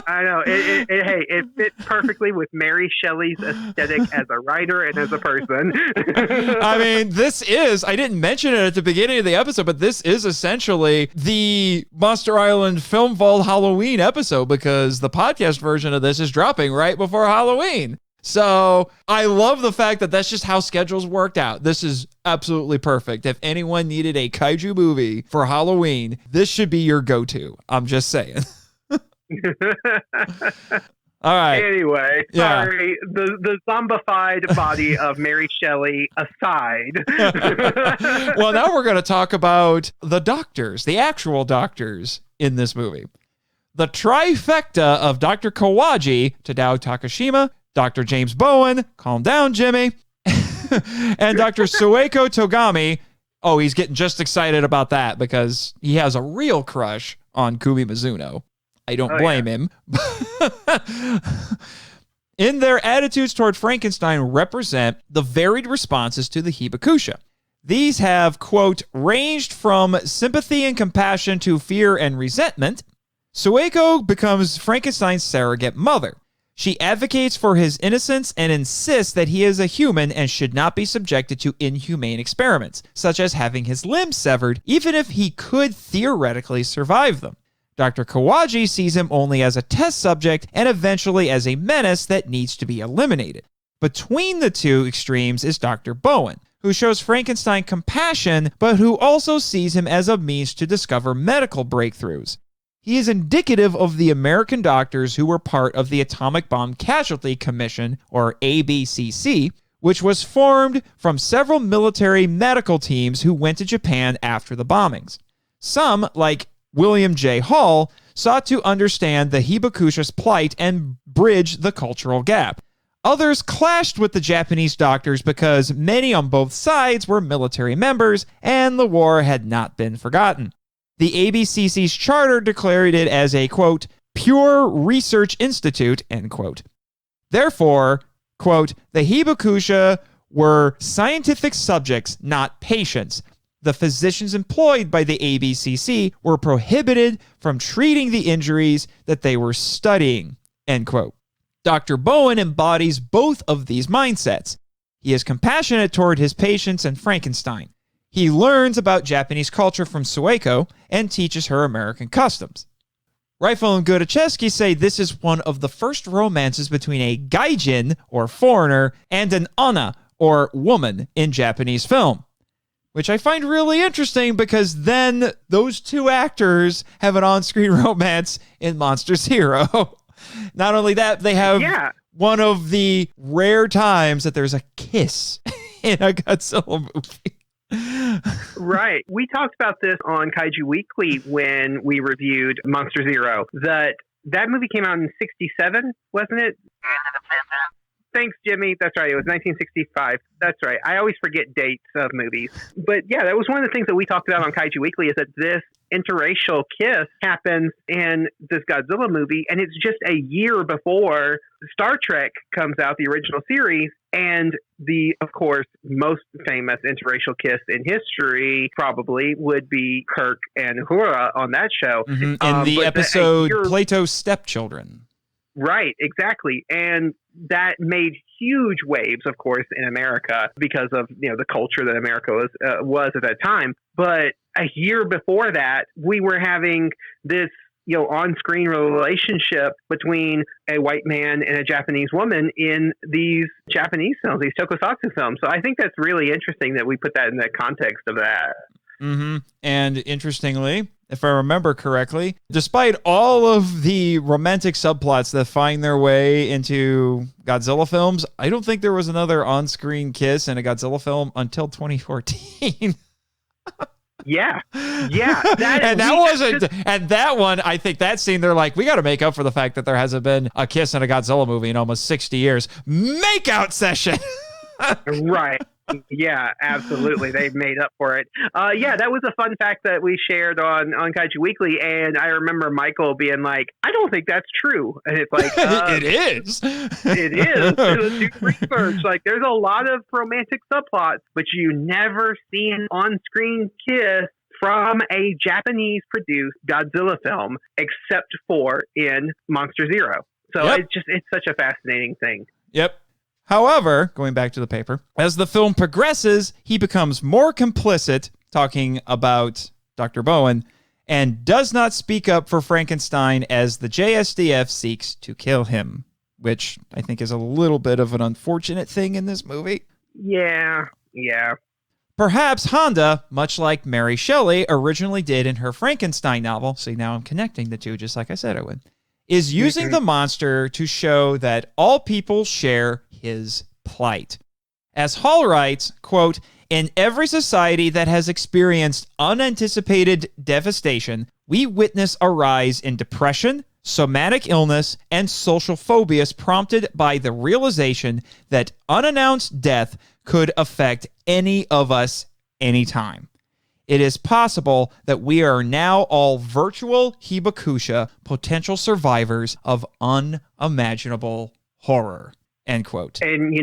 I know. It fits perfectly with Mary Shelley's aesthetic as a writer and as a person. I mean, I didn't mention it at the beginning of the episode, but this is essentially the Monster Island Film Vault Halloween episode, because the podcast version of this is dropping right before Halloween. So I love the fact that that's just how schedules worked out. This is absolutely perfect. If anyone needed a kaiju movie for Halloween, this should be your go-to. I'm just saying. All right. Anyway, sorry. The zombified body of Mary Shelley aside. Well, now we're going to talk about the doctors, the actual doctors in this movie. The trifecta of Dr. Kawaji, Tadao Takashima, Dr. James Bowen, calm down, Jimmy, And Dr. Sueko Togami, oh, he's getting just excited about that because he has a real crush on Kumi Mizuno. I don't blame him. In their attitudes toward Frankenstein represent the varied responses to the Hibakusha. These have, quote, ranged from sympathy and compassion to fear and resentment. Sueko becomes Frankenstein's surrogate mother. She advocates for his innocence and insists that he is a human and should not be subjected to inhumane experiments, such as having his limbs severed, even if he could theoretically survive them. Dr. Kawaji sees him only as a test subject and eventually as a menace that needs to be eliminated. Between the two extremes is Dr. Bowen, who shows Frankenstein compassion, but who also sees him as a means to discover medical breakthroughs. He is indicative of the American doctors who were part of the Atomic Bomb Casualty Commission, or ABCC, which was formed from several military medical teams who went to Japan after the bombings. Some, like William J. Hall, sought to understand the Hibakusha's plight and bridge the cultural gap. Others clashed with the Japanese doctors because many on both sides were military members and the war had not been forgotten. The ABCC's charter declared it as a, quote, pure research institute, end quote. Therefore, quote, the Hibakusha were scientific subjects, not patients. The physicians employed by the ABCC were prohibited from treating the injuries that they were studying, end quote. Dr. Bowen embodies both of these mindsets. He is compassionate toward his patients and Frankenstein. He learns about Japanese culture from Sueko and teaches her American customs. Rifle and Gudacheski say this is one of the first romances between a gaijin, or foreigner, and an onna, or woman, in Japanese film. Which I find really interesting because then those two actors have an on-screen romance in Monster Zero. Not only that, they have one of the rare times that there's a kiss in a Godzilla movie. Right. We talked about this on Kaiju Weekly when we reviewed Monster Zero. That movie came out in 1967, wasn't it? Thanks, Jimmy. That's right. It was 1965. That's right. I always forget dates of movies. But yeah, that was one of the things that we talked about on Kaiju Weekly is that this interracial kiss happens in this Godzilla movie, and it's just a year before Star Trek comes out, the original series, and the, of course, most famous interracial kiss in history probably would be Kirk and Uhura on that show. Mm-hmm. In the episode Plato's Stepchildren. Right, exactly. And that made huge waves, of course, in America because of, the culture that America was at that time. But a year before that, we were having this, on-screen relationship between a white man and a Japanese woman in these Japanese films, these tokusatsu films. So I think that's really interesting that we put that in the context of that. Mm-hmm. And interestingly, if I remember correctly, despite all of the romantic subplots that find their way into Godzilla films, I don't think there was another on-screen kiss in a Godzilla film until 2014. Yeah. That one, I think that scene, they're like, we got to make up for the fact that there hasn't been a kiss in a Godzilla movie in almost 60 years. Make-out session! Right. Yeah, absolutely. They've made up for it. That was a fun fact that we shared on Kaiju Weekly, and I remember Michael being like, I don't think that's true. And it's like, it is. It is. Do research. Like, there's a lot of romantic subplots, but you never see an on-screen kiss from a Japanese-produced Godzilla film, except for in Monster Zero. So it's such a fascinating thing. Yep. However, going back to the paper, as the film progresses, he becomes more complicit, talking about Dr. Bowen, and does not speak up for Frankenstein as the JSDF seeks to kill him, which I think is a little bit of an unfortunate thing in this movie. Yeah. Perhaps Honda, much like Mary Shelley originally did in her Frankenstein novel, see, now I'm connecting the two just like I said I would, is using the monster to show that all people share his plight. As Hall writes, quote, in every society that has experienced unanticipated devastation, we witness a rise in depression, somatic illness, and social phobias prompted by the realization that unannounced death could affect any of us anytime. It is possible that we are now all virtual Hibakusha, potential survivors of unimaginable horror. End quote. And,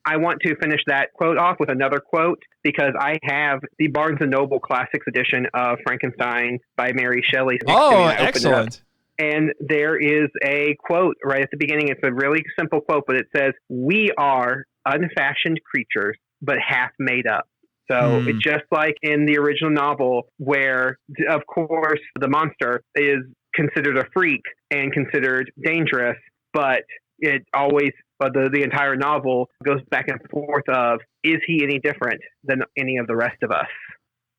I want to finish that quote off with another quote because I have the Barnes & Noble Classics edition of Frankenstein by Mary Shelley. Oh, excellent. And there is a quote right at the beginning. It's a really simple quote, but it says, "We are unfashioned creatures, but half made up." So it's just like in the original novel where, of course, the monster is considered a freak and considered dangerous, but it always, the entire novel goes back and forth of, is he any different than any of the rest of us?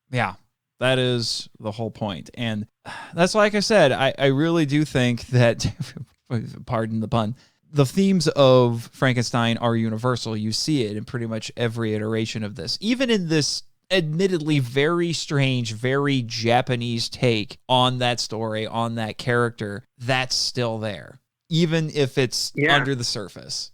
Yeah, that is the whole point. And that's like I said, I really do think that, pardon the pun, the themes of Frankenstein are universal. You see it in pretty much every iteration of this. Even in this admittedly very strange, very Japanese take on that story, on that character, that's still there, even if it's under the surface.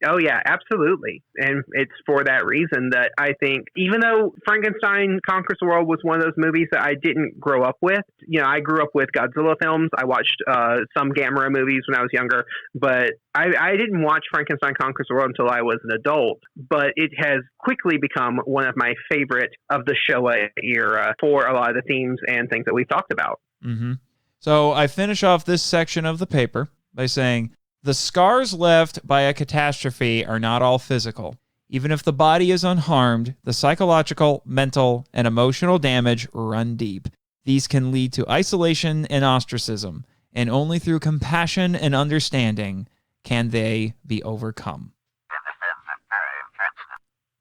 Oh, yeah, absolutely. And it's for that reason that I think, even though Frankenstein Conquers the World was one of those movies that I didn't grow up with, I grew up with Godzilla films. I watched some Gamera movies when I was younger, but I didn't watch Frankenstein Conquers the World until I was an adult. But it has quickly become one of my favorite of the Showa era for a lot of the themes and things that we've talked about. Mm-hmm. So I finish off this section of the paper by saying, the scars left by a catastrophe are not all physical. Even if the body is unharmed, the psychological, mental, and emotional damage run deep. These can lead to isolation and ostracism, and only through compassion and understanding can they be overcome.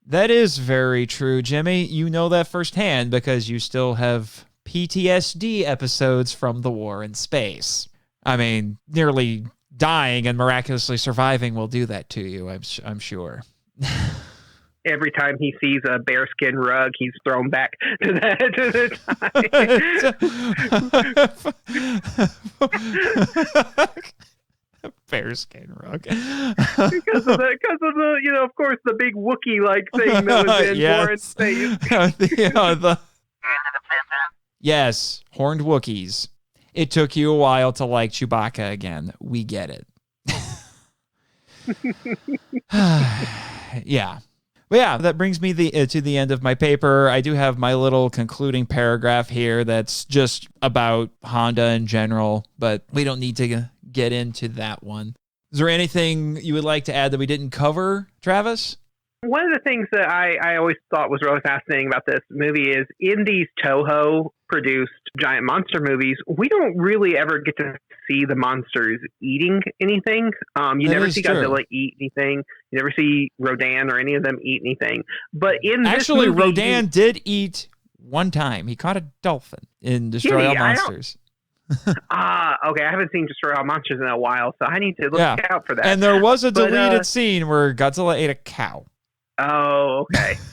That is very true, Jimmy. You know that firsthand because you still have PTSD episodes from the war in space. I mean, nearly dying and miraculously surviving will do that to you, I'm sure. Every time he sees a bearskin rug, he's thrown back to the time. Bearskin rug. because of the, of course, the big Wookiee-like thing that was in War in Space. Yes, horned Wookiees. It took you a while to like Chewbacca again. We get it. Yeah. But yeah, that brings me to the end of my paper. I do have my little concluding paragraph here that's just about Honda in general, but we don't need to get into that one. Is there anything you would like to add that we didn't cover, Travis? One of the things that I always thought was really fascinating about this movie is in these Toho produced giant monster movies, we don't really ever get to see the monsters eating anything. You never see Godzilla eat anything. You never see Rodan or any of them eat anything. But in actually, this movie, Rodan did eat one time. He caught a dolphin in Destroy All Monsters. Okay. I haven't seen Destroy All Monsters in a while, so I need to look out for that. And there was a deleted scene where Godzilla ate a cow. Oh,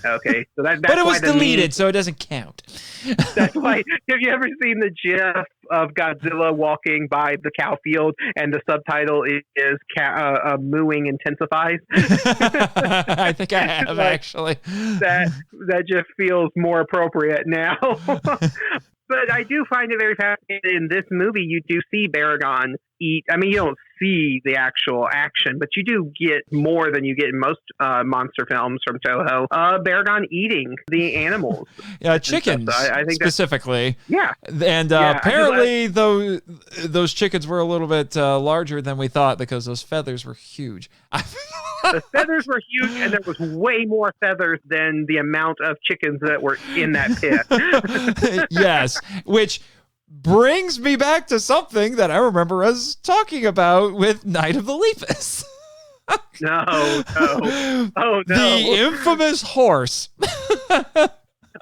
okay. So that's but it was deleted, so it doesn't count. That's why. Have you ever seen the GIF of Godzilla walking by the cow field, and the subtitle is "Mooing intensifies"? I think I have actually. That just feels more appropriate now. But I do find it very fascinating. In this movie, you do see Baragon eat. I mean, you don't see the actual action, but you do get more than you get in most monster films from Toho. Baragon eating the animals. Chickens, so I think specifically. And yeah, apparently, those chickens were a little bit larger than we thought because those feathers were huge. The feathers were huge, and there was way more feathers than the amount of chickens that were in that pit. Yes, which brings me back to something that I remember us talking about with Night of the Lepus. No. Oh, no. The infamous horse.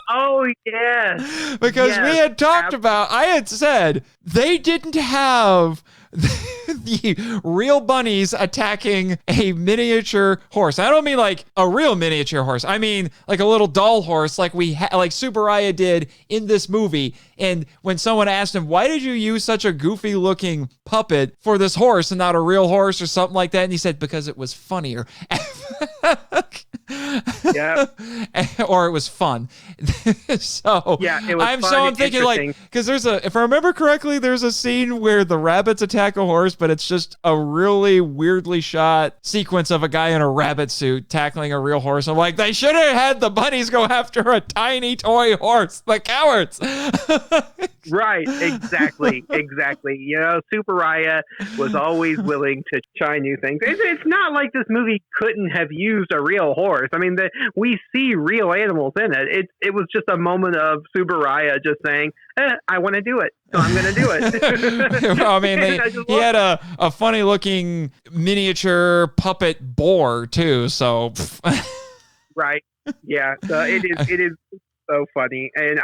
Oh, yes. Because we had talked about, I had said, they didn't have the real bunnies attacking a miniature horse. I don't mean like a real miniature horse. I mean like a little doll horse like like Tsuburaya did in this movie. And when someone asked him, why did you use such a goofy looking puppet for this horse and not a real horse or something like that? And he said, because it was funnier. Yeah. Or it was fun. So yeah, it was fun I'm thinking like, because if I remember correctly, there's a scene where the rabbits attack a horse, but it's just a really weirdly shot sequence of a guy in a rabbit suit tackling a real horse. I'm like, they should have had the bunnies go after a tiny toy horse. The cowards. Right, exactly. You know, Tsuburaya was always willing to try new things. It's not like this movie couldn't have used a real horse. I mean, we see real animals in it. It was just a moment of Tsuburaya just saying, I want to do it, so I'm going to do it. Well, I mean, he had a funny looking miniature puppet boar too, so. Right, yeah, so it is so funny. And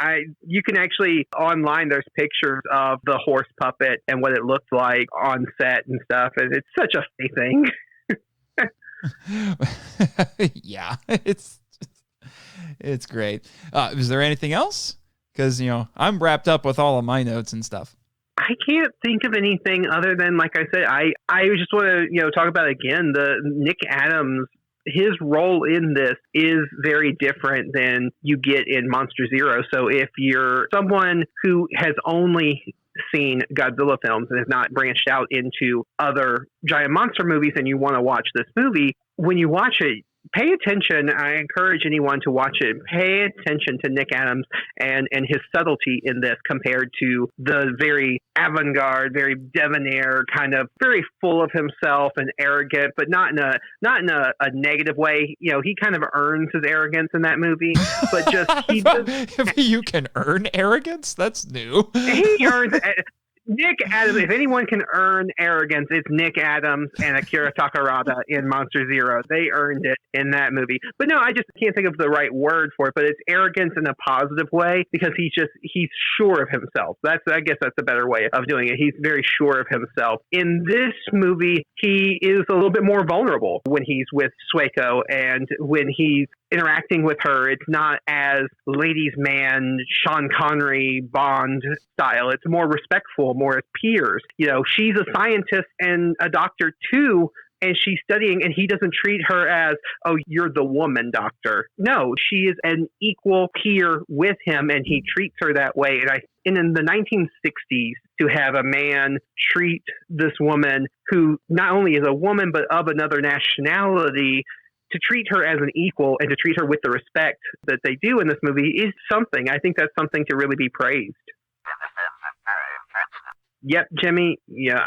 you can actually online, there's pictures of the horse puppet and what it looked like on set and stuff, and it's such a funny thing. Yeah, it's great. Is there anything else? Because, you know, I'm wrapped up with all of my notes and stuff. I can't think of anything other than, like I said, I just want to, you know, talk about again, the Nick Adams. His role in this is very different than you get in Monster Zero. So if you're someone who has only seen Godzilla films and has not branched out into other giant monster movies and you want to watch this movie, when you watch it, pay attention. I encourage anyone to watch it. Pay attention to Nick Adams and his subtlety in this compared to the very avant-garde, very debonair, kind of very full of himself and arrogant, but not in a negative way. You know, he kind of earns his arrogance in that movie, but just you can earn arrogance? That's new. He earns. Nick Adams, if anyone can earn arrogance, it's Nick Adams and Akira Takarada in Monster Zero. They earned it in that movie. But no, I just can't think of the right word for it, but it's arrogance in a positive way because he's sure of himself. I guess that's a better way of doing it. He's very sure of himself. In this movie, he is a little bit more vulnerable when he's with Sueko and when he's interacting with her. It's not as ladies' man, Sean Connery, Bond style. It's more respectful, more as peers. You know, she's a scientist and a doctor too, and she's studying, and he doesn't treat her as, oh, you're the woman doctor. No, she is an equal peer with him, and he treats her that way. And in the 1960s, to have a man treat this woman who not only is a woman, but of another nationality, to treat her as an equal and to treat her with the respect that they do in this movie is something. I think that's something to really be praised. Yep, Jimmy, yeah,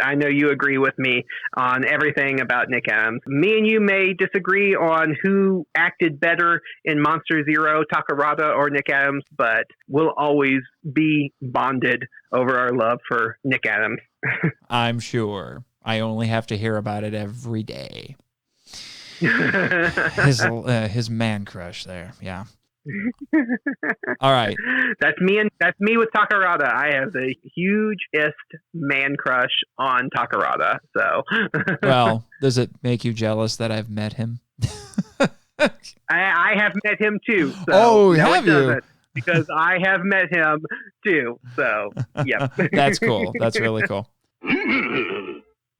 I know you agree with me on everything about Nick Adams. Me and you may disagree on who acted better in Monster Zero, Takarada or Nick Adams, but we'll always be bonded over our love for Nick Adams. I'm sure. I only have to hear about it every day. His man crush there, yeah. All right, that's me with Takarada. I have the hugest man crush on Takarada. So, well, does it make you jealous that I've met him? I have met him too. So oh, have you? Because I have met him too. So, yeah, that's cool. That's really cool.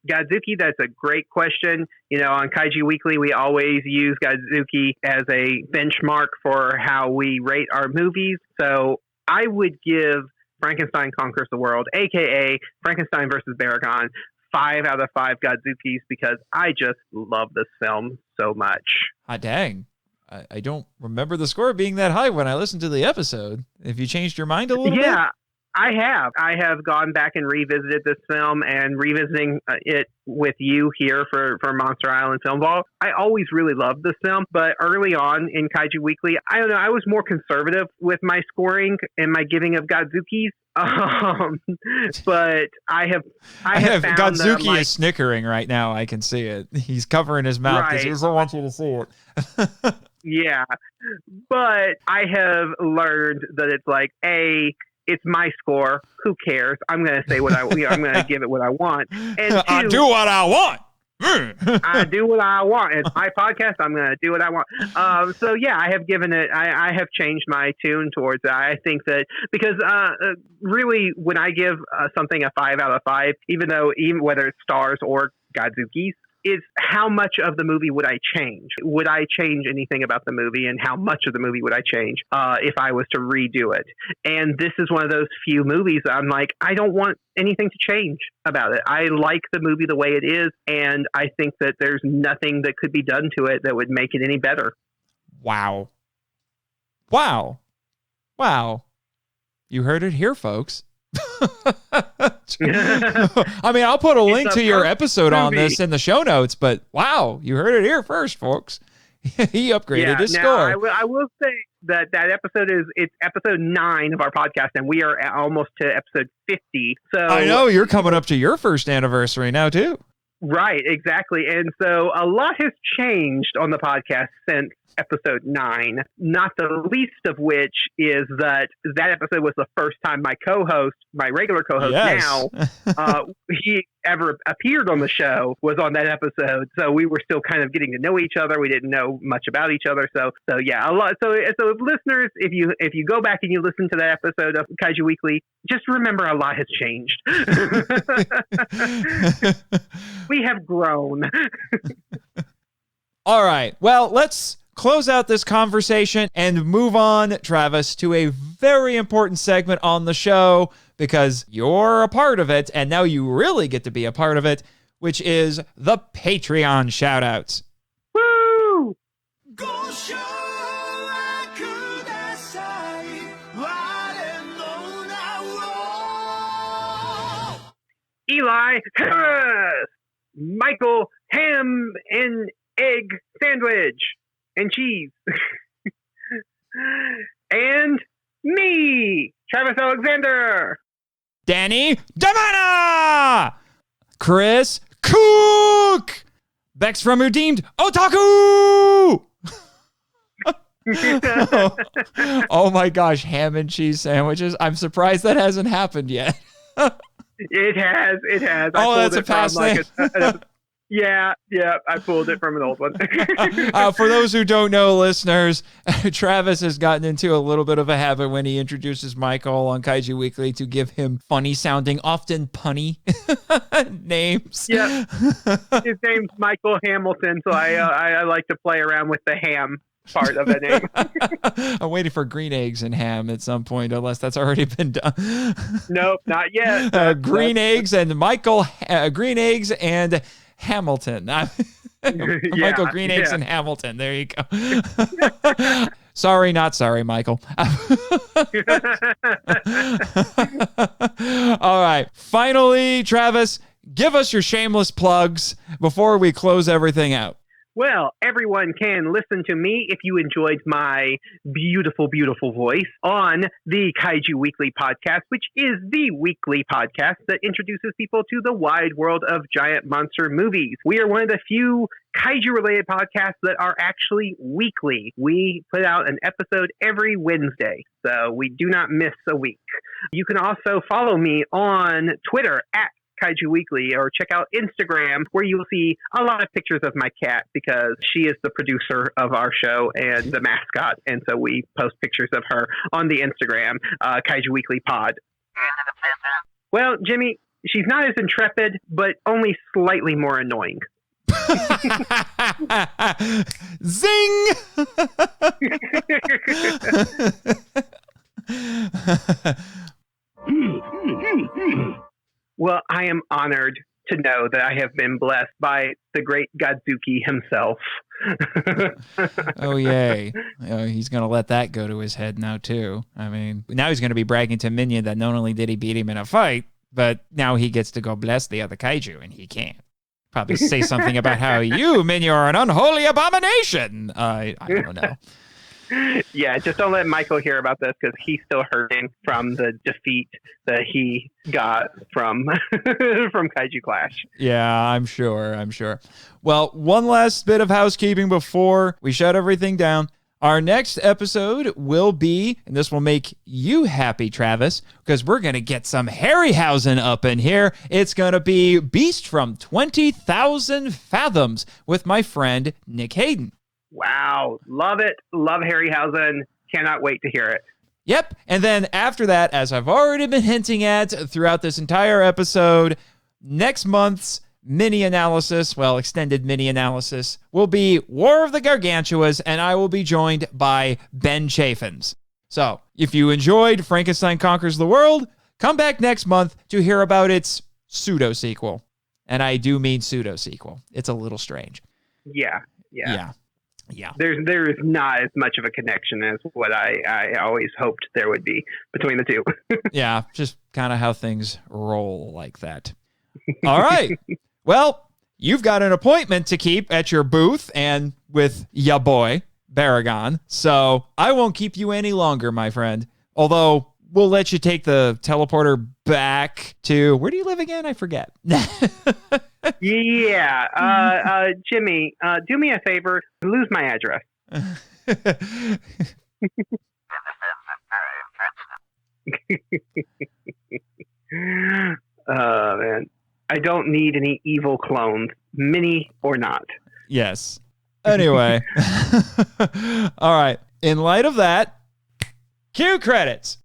Godzooky, that's a great question. You know, on Kaiju Weekly, we always use Godzooky as a benchmark for how we rate our movies. So I would give Frankenstein Conquers the World, a.k.a. Frankenstein versus Baragon, 5 out of 5 Godzookys because I just love this film so much. Ah, dang. I don't remember the score being that high when I listened to the episode. Have you changed your mind a little bit? Yeah. I have gone back and revisited this film, and revisiting it with you here for Monster Island Film Vault. I always really loved this film, but early on in Kaiju Weekly, I don't know, I was more conservative with my scoring and my giving of Godzookys. But I have found Godzooky is snickering right now. I can see it. He's covering his mouth because he doesn't want you to see it. Yeah, but I have learned that it's like it's my score. Who cares? I'm going to say what I'm going to give it what I want. And two, I do what I want. I do what I want. It's my podcast. I'm going to do what I want. So yeah, I have given it. I have changed my tune towards it. I think that because really, when I give something a 5 out of 5, even whether it's stars or Godzookys, is how much of the movie would I change? Would I change anything about the movie, and how much of the movie would I change if I was to redo it? And this is one of those few movies that I'm like, I don't want anything to change about it. I like the movie the way it is, and I think that there's nothing that could be done to it that would make it any better. Wow. Wow. Wow. You heard it here, folks. I mean, I'll put a link to your episode on this in the show notes, but wow, you heard it here first, folks. He upgraded his score. I will say that episode it's episode 9 of our podcast, and we are almost to episode 50. So I know you're coming up to your first anniversary now too. Right, exactly. And so a lot has changed on the podcast since episode 9, not the least of which is that episode was the first time my regular co-host now, he ever appeared on the show was on that episode. So we were still kind of getting to know each other. We didn't know much about each other. So yeah, a lot. So listeners, if you go back and you listen to that episode of Kaiju Weekly, just remember a lot has changed. We have grown. All right. Well, let's close out this conversation and move on, Travis, to a very important segment on the show because you're a part of it, and now you really get to be a part of it, which is the Patreon shoutouts. Woo! Eli Harris, Michael Ham and Egg Sandwich and Cheese, and me, Travis Alexander, Danny Damana, Chris Cook, Bex from Redeemed Otaku. Oh my gosh, ham and cheese sandwiches. I'm surprised that hasn't happened yet. It has. Oh, that's a past thing. Yeah, I pulled it from an old one. For those who don't know, listeners, Travis has gotten into a little bit of a habit when he introduces Michael on Kaiju Weekly to give him funny-sounding, often punny names. Yeah, his name's Michael Hamilton, so I like to play around with the ham part of the name. I'm waiting for green eggs and ham at some point, unless that's already been done. Nope, not yet. Green eggs and Michael, green eggs and Hamilton. Michael Green Eggs and Hamilton. There you go. Sorry, not sorry, Michael. All right. Finally, Travis, give us your shameless plugs before we close everything out. Well, everyone can listen to me if you enjoyed my beautiful, beautiful voice on the Kaiju Weekly podcast, which is the weekly podcast that introduces people to the wide world of giant monster movies. We are one of the few kaiju-related podcasts that are actually weekly. We put out an episode every Wednesday, so we do not miss a week. You can also follow me on Twitter at Kaiju Weekly, or check out Instagram, where you'll see a lot of pictures of my cat because she is the producer of our show and the mascot, and so we post pictures of her on the Instagram, Kaiju Weekly Pod. Well, Jimmy, she's not as intrepid, but only slightly more annoying. Zing! Well, I am honored to know that I have been blessed by the great Godzooky himself. Oh, yay. He's going to let that go to his head now, too. I mean, now he's going to be bragging to Minion that not only did he beat him in a fight, but now he gets to go bless the other kaiju, and he can't. Probably say something about how you, Minion, are an unholy abomination. I don't know. Yeah, just don't let Michael hear about this because he's still hurting from the defeat that he got from Kaiju Clash. Yeah, I'm sure. Well, one last bit of housekeeping before we shut everything down. Our next episode will be, and this will make you happy, Travis, because we're going to get some Harryhausen up in here. It's going to be Beast from 20,000 Fathoms with my friend Nick Hayden. Wow. Love it. Love Harryhausen. Cannot wait to hear it. Yep. And then after that, as I've already been hinting at throughout this entire episode, next month's extended mini analysis will be War of the Gargantuas, and I will be joined by Ben Chaffins. So if you enjoyed Frankenstein Conquers the World, come back next month to hear about its pseudo-sequel. And I do mean pseudo-sequel. It's a little strange. Yeah. Yeah. There is not as much of a connection as what I always hoped there would be between the two. Yeah, just kind of how things roll like that. All right. Well, you've got an appointment to keep at your booth and with ya boy, Baragon. So I won't keep you any longer, my friend. Although we'll let you take the teleporter back to, where do you live again? I forget. Yeah. Jimmy, do me a favor. Lose my address. Oh, man. I don't need any evil clones, mini or not. Yes. Anyway. All right. In light of that, cue credits.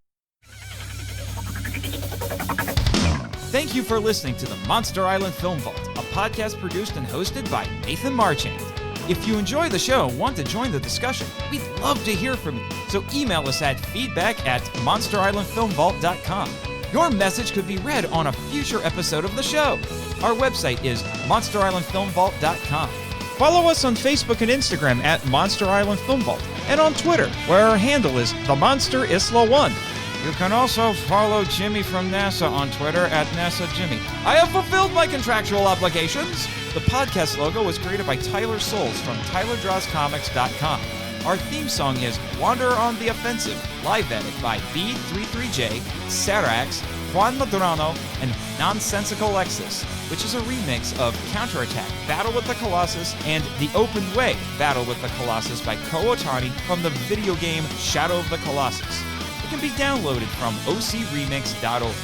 Thank you for listening to the Monster Island Film Vault, a podcast produced and hosted by Nathan Marchand. If you enjoy the show and want to join the discussion, we'd love to hear from you. So email us at feedback@monsterislandfilmvault.com. Your message could be read on a future episode of the show. Our website is monsterislandfilmvault.com. Follow us on Facebook and Instagram at Monster Island Film Vault, and on Twitter, where our handle is TheMonsterIsla1. You can also follow Jimmy from NASA on Twitter at NASAJimmy. I have fulfilled my contractual obligations. The podcast logo was created by Tyler Souls from TylerDrawsComics.com. Our theme song is Wander on the Offensive, live edit by B33J, Sarax, Juan Madrano, and Nonsensical Lexus, which is a remix of Counterattack, Battle with the Colossus, and The Open Way, Battle with the Colossus by Ko Otani from the video game Shadow of the Colossus. It can be downloaded from ocremix.org.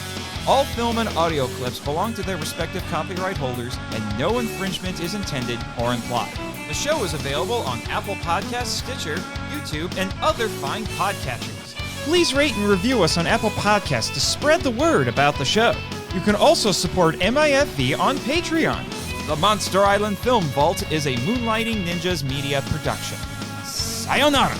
All film and audio clips belong to their respective copyright holders, and no infringement is intended or implied. The show is available on Apple Podcasts, Stitcher, YouTube, and other fine podcatchers. Please rate and review us on Apple Podcasts to spread the word about the show. You can also support MIFV on Patreon. The Monster Island Film Vault is a Moonlighting Ninjas Media production. Sayonara!